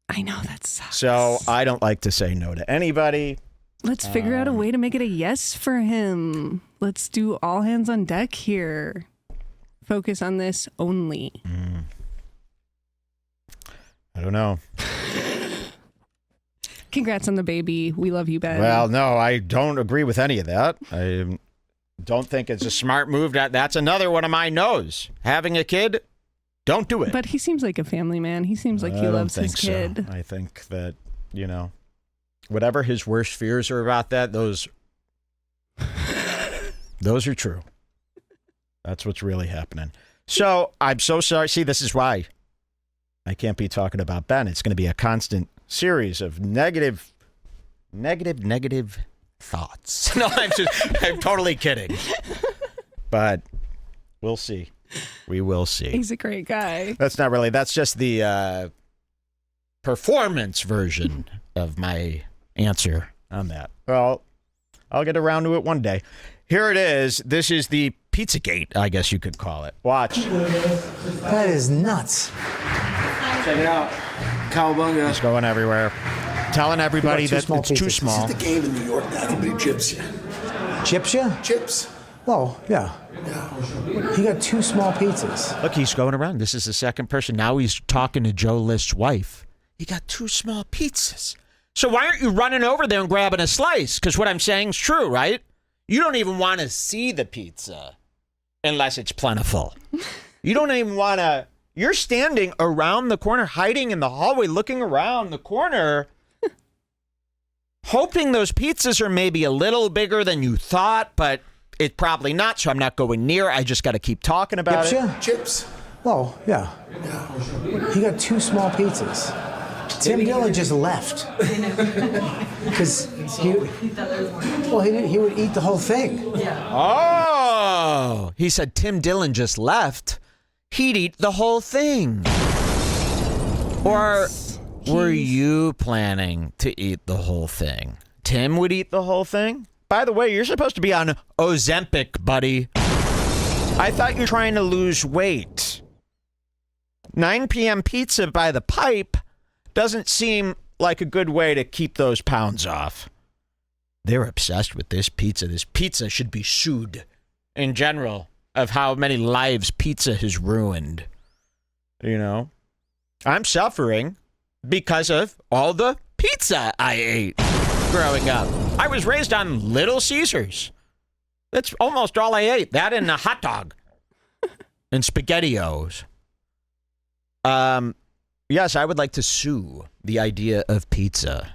I know, that sucks. So I don't like to say no to anybody. Let's figure out a way to make it a yes for him. Let's do all hands on deck here. Focus on this only. I don't know. Congrats on the baby. We love you, Ben. Well, no, I don't agree with any of that. I don't think it's a smart move. That's another one of my no's. Having a kid, don't do it. But he seems like a family man. He seems like he loves his kid. I think that, whatever his worst fears are about that, those are true. That's what's really happening. So I'm so sorry. See, this is why I can't be talking about Ben. It's going to be a constant series of negative thoughts. No, I'm totally kidding. But we'll see. We will see. He's a great guy. That's just the performance version of my answer on that. Well, I'll get around to it one day. Here it is. This is the Pizzagate, I guess you could call it. Watch. That is nuts. Check it out. Cowabunga. It's going everywhere. Telling everybody that it's too small. This is the game in New York now. Everybody chips you. Chips ya? Chips. Oh, yeah. He got 2 small pizzas. Look, he's going around. This is the second person. Now he's talking to Joe List's wife. He got 2 small pizzas. So why aren't you running over there and grabbing a slice? Because what I'm saying is true, right? You don't even want to see the pizza unless it's plentiful. You don't even want to... You're standing around the corner, hiding in the hallway, looking around the corner, hoping those pizzas are maybe a little bigger than you thought, but it's probably not, so I'm not going near. I just got to keep talking about Chips it. ya? Chips. Oh, yeah. He got 2 small pizzas. Tim Dillon just left. Because he would eat the whole thing. Oh! He said Tim Dillon just left. He'd eat the whole thing. Or were you planning to eat the whole thing? Tim would eat the whole thing? By the way, you're supposed to be on Ozempic, buddy. I thought you were trying to lose weight. 9 p.m. pizza by the pipe doesn't seem like a good way to keep those pounds off. They're obsessed with this pizza. This pizza should be sued in general of how many lives pizza has ruined. I'm suffering because of all the pizza I ate growing up. I was raised on Little Caesars. That's almost all I ate. That and a hot dog and SpaghettiOs. Yes, I would like to sue the idea of pizza.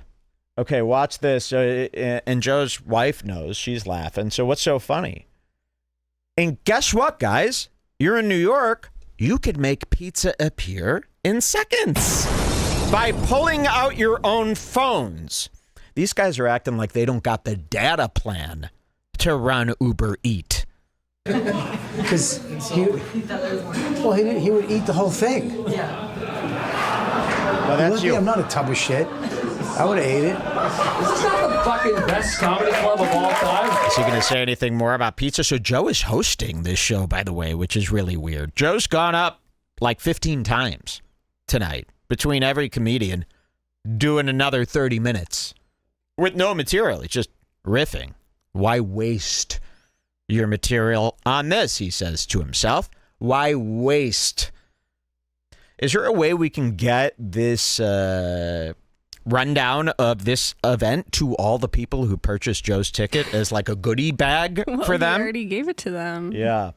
Okay, watch this. And Joe's wife knows. She's laughing. So what's so funny? And guess what, guys? You're in New York. You could make pizza appear in seconds by pulling out your own phones. These guys are acting like they don't got the data plan to run Uber Eat. Because he would eat the whole thing. Well, that's you. I'm not a tub of shit. I would have ate it. Is this not the fucking best comedy club of all time? Is he going to say anything more about pizza? So Joe is hosting this show, by the way, which is really weird. Joe's gone up like 15 times tonight between every comedian doing another 30 minutes with no material. It's just riffing. Why waste your material on this, he says to himself. Why waste? Is there a way we can get this rundown of this event to all the people who purchased Joe's ticket as like a goodie bag for them? I already gave it to them. Yeah.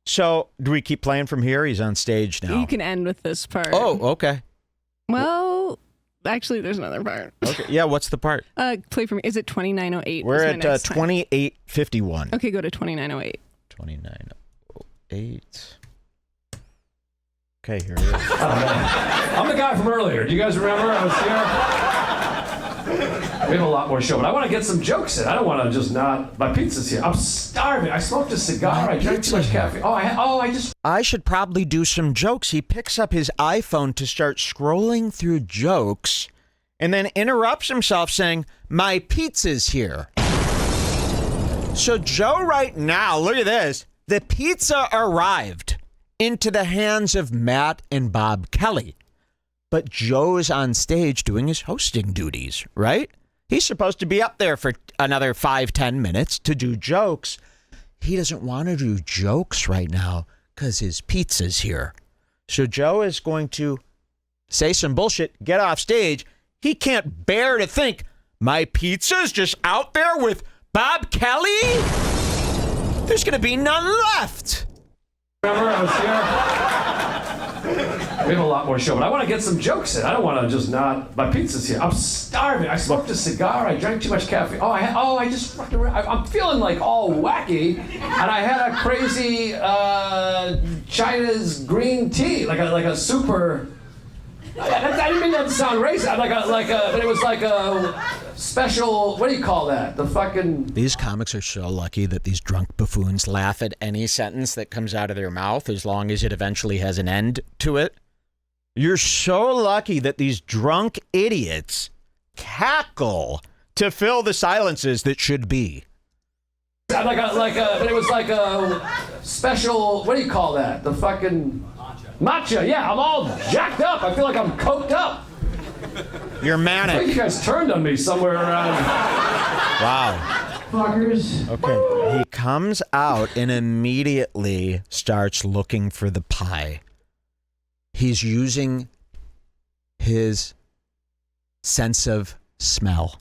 So do we keep playing from here? He's on stage now. You can end with this part. Oh, okay. Well, actually, there's another part. Okay. Yeah, what's the part? Play for me. Is it 2908? We're at 28:51. Okay, go to 2908. 2908. Okay, here it is. I'm the guy from earlier. Do you guys remember? I was here. We have a lot more show, but I want to get some jokes in. I don't want to just not. My pizza's here. I'm starving. I smoked a cigar. I drank too much caffeine. I should probably do some jokes. He picks up his iPhone to start scrolling through jokes and then interrupts himself saying, "My pizza's here." So Joe right now, look at this. The pizza arrived into the hands of Matt and Bob Kelly. But Joe's on stage doing his hosting duties, right? He's supposed to be up there for another 5-10 minutes to do jokes. He doesn't want to do jokes right now because his pizza's here. So Joe is going to say some bullshit, get off stage. He can't bear to think, my pizza's just out there with Bob Kelly? There's going to be none left. Remember, I was here. We have a lot more show, but I want to get some jokes in. I don't want to just not. My pizza's here. I'm starving. I smoked a cigar. I drank too much caffeine. I'm feeling like all wacky, and I had a crazy China's green tea, like a super. I didn't mean that to sound racist. But it was like a special. What do you call that? The fucking. These comics are so lucky that these drunk buffoons laugh at any sentence that comes out of their mouth as long as it eventually has an end to it. You're so lucky that these drunk idiots cackle to fill the silences that should be. But it was like a special. What do you call that? The fucking. Matcha, yeah, I'm all jacked up. I feel like I'm coked up. You're manic. I think you guys turned on me somewhere around. Wow. Fuckers. Okay, he comes out and immediately starts looking for the pie. He's using his sense of smell.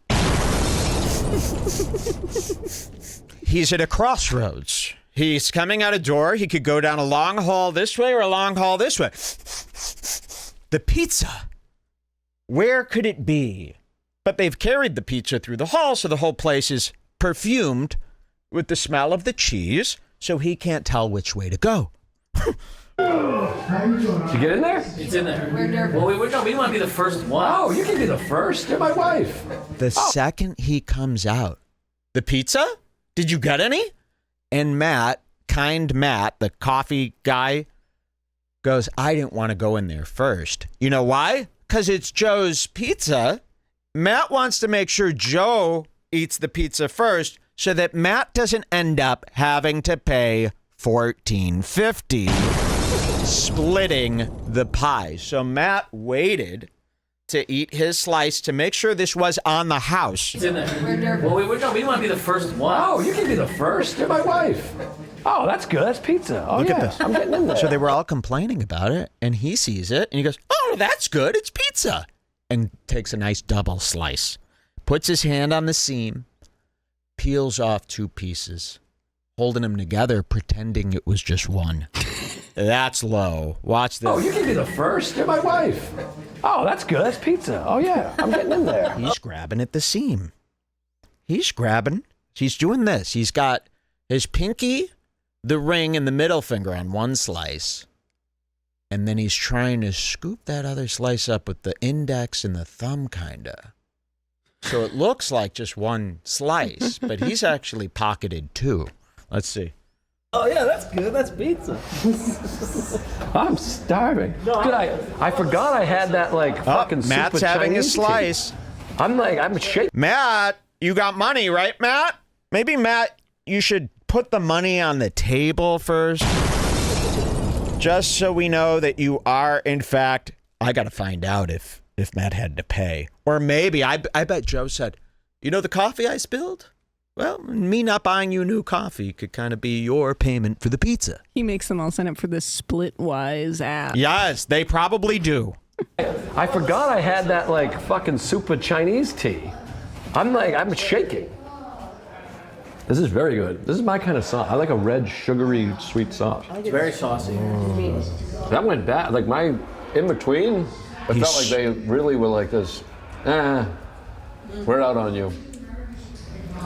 He's at a crossroads. He's coming out a door. He could go down a long hall this way or a long hall this way. The pizza. Where could it be? But they've carried the pizza through the hall, so the whole place is perfumed with the smell of the cheese, so he can't tell which way to go. Did you get in there? It's in there. Well, we want to be the first one. Oh, you can be the first. You're my wife. The second he comes out, the pizza? Did you get any? And Matt, the coffee guy, goes, I didn't want to go in there first. You know why? Because it's Joe's pizza. Matt wants to make sure Joe eats the pizza first so that Matt doesn't end up having to pay $14.50 splitting the pie. So Matt waited to eat his slice to make sure this was on the house. It's in there. Well, we want to be the first one. Oh, you can be the first. You're my wife. Oh, that's good. That's pizza. Oh, Look yeah. at this. I'm getting in there. So they were all complaining about it, and he sees it, and he goes, oh, that's good. It's pizza. And takes a nice double slice. Puts his hand on the seam, peels off 2 pieces, holding them together, pretending it was just one. That's low. Watch this. Oh, you can be the first. You're my wife. Oh, that's good. That's pizza. Oh, yeah. I'm getting in there. He's grabbing at the seam. He's grabbing. He's doing this. He's got his pinky, the ring, and the middle finger on one slice. And then he's trying to scoop that other slice up with the index and the thumb, kind of. So it looks like just one slice, but he's actually pocketed two. Let's see. Oh, yeah, that's good. That's pizza. I'm starving. Dude, I forgot I had that, like, fucking Matt's super having Chinese a slice. tea. I'm shaking. Matt, you got money, right, Matt? Maybe, Matt, you should put the money on the table first. Just so we know that you are, in fact, I got to find out if Matt had to pay. Or maybe, I bet Joe said, you know the coffee I spilled? Well, me not buying you new coffee could kind of be your payment for the pizza. He makes them all sign up for the Splitwise app. Yes, they probably do. I forgot I had that, like, fucking super Chinese tea. I'm shaking. This is very good. This is my kind of sauce. I like a red, sugary, sweet sauce. It's very saucy. That went bad. Like, my in between, it felt like they really were like this. We're out on you.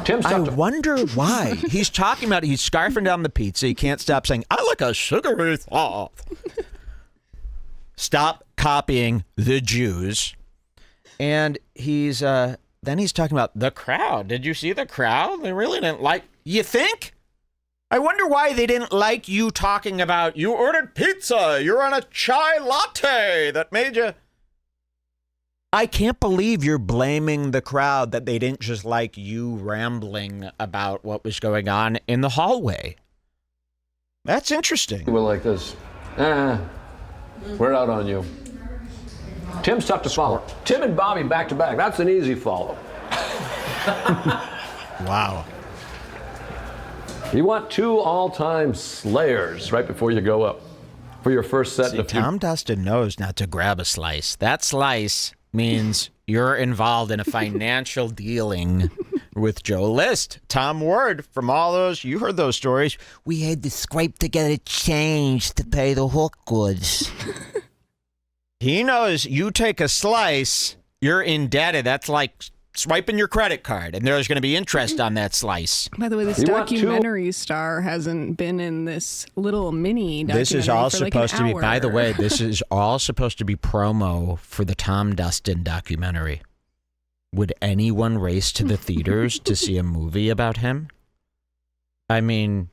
I wonder why. He's talking about he's scarfing down the pizza. He can't stop saying, I like a sugary sauce. Stop copying the Jews. And he's then he's talking about the crowd. Did you see the crowd? They really didn't like. You think? I wonder why they didn't like you talking about you ordered pizza. You're on a chai latte that made you. I can't believe you're blaming the crowd that they didn't just like you rambling about what was going on in the hallway. That's interesting. We're like this. We're out on you. Tim's tough to follow. Tim and Bobby back to back. That's an easy follow. Wow. You want 2 all-time slayers right before you go up for your first set. See, Tom Dustin knows not to grab a slice. That slice means you're involved in a financial dealing with Joe List. Tom Ward, from all those, you heard those stories. We had to scrape together change to pay the hook goods. He knows you take a slice, you're indebted. That's like swiping your credit card, and there's going to be interest on that slice. By the way, this documentary star hasn't been in this little mini documentary. This is all for supposed like an to be, hour. by the way, this is all supposed to be promo for the Tom Dustin documentary. Would anyone race to the theaters to see a movie about him? I mean,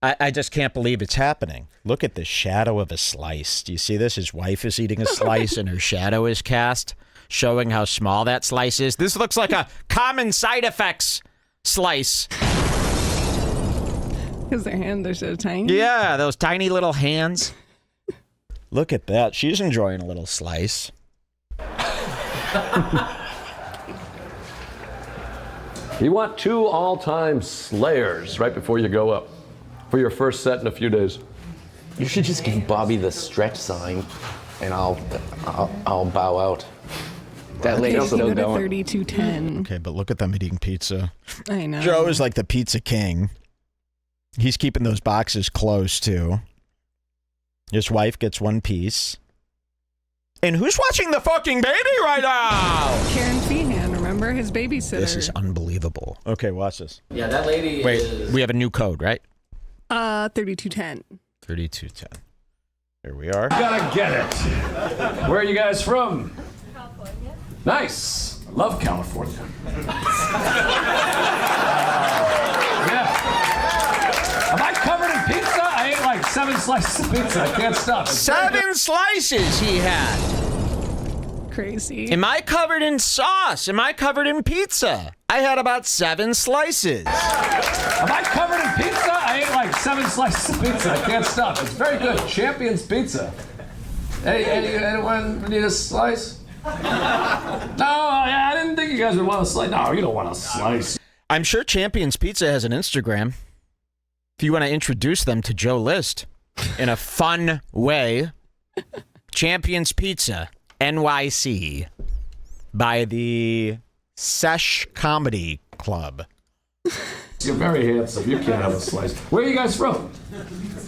I just can't believe it's happening. Look at the shadow of a slice. Do you see this? His wife is eating a slice and her shadow is cast, showing how small that slice is. This looks like a common side effects slice. Because their hands are so tiny. Yeah, those tiny little hands. Look at that. She's enjoying a little slice. You want 2 all-time slayers right before you go up for your first set in a few days. You should just give Bobby the stretch sign, and I'll bow out. That lady's still going. 3210. Okay, but look at them eating pizza. I know. Joe is like the pizza king. He's keeping those boxes close, too. His wife gets 1 piece. And who's watching the fucking baby right now? Karen Feehan, remember his babysitter. This is unbelievable. Okay, watch this. Yeah, that lady Wait, we have a new code, right? 3210. 3210. Here we are. Gotta get it. Where are you guys from? California. Nice. I love California. Yeah. Am I covered in pizza? I ate like 7 slices of pizza. I can't stop. 7 slices he had. Crazy. Am I covered in sauce? Am I covered in pizza? I had about 7 slices. Am I covered in pizza? I ate like 7 slices of pizza. I can't stop. It's very good. Champion's Pizza. Anyone need a slice? No, I didn't think you guys would want a slice. No, you don't want a slice. I'm sure Champion's Pizza has an Instagram. If you want to introduce them to Joe List in a fun way, Champion's Pizza, NYC, by the Sesh Comedy Club. You're very handsome. You can't have a slice. Where are you guys from?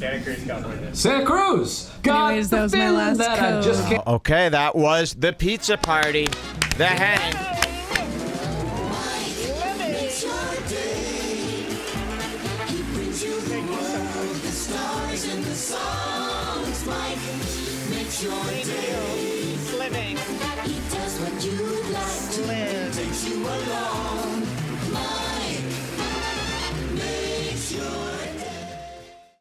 Santa Cruz California. Santa Cruz. Got Anyways, that was my feeling last that I code. just can't- Okay, that was the pizza party. The hang. Living. He does what you like to. Takes you along.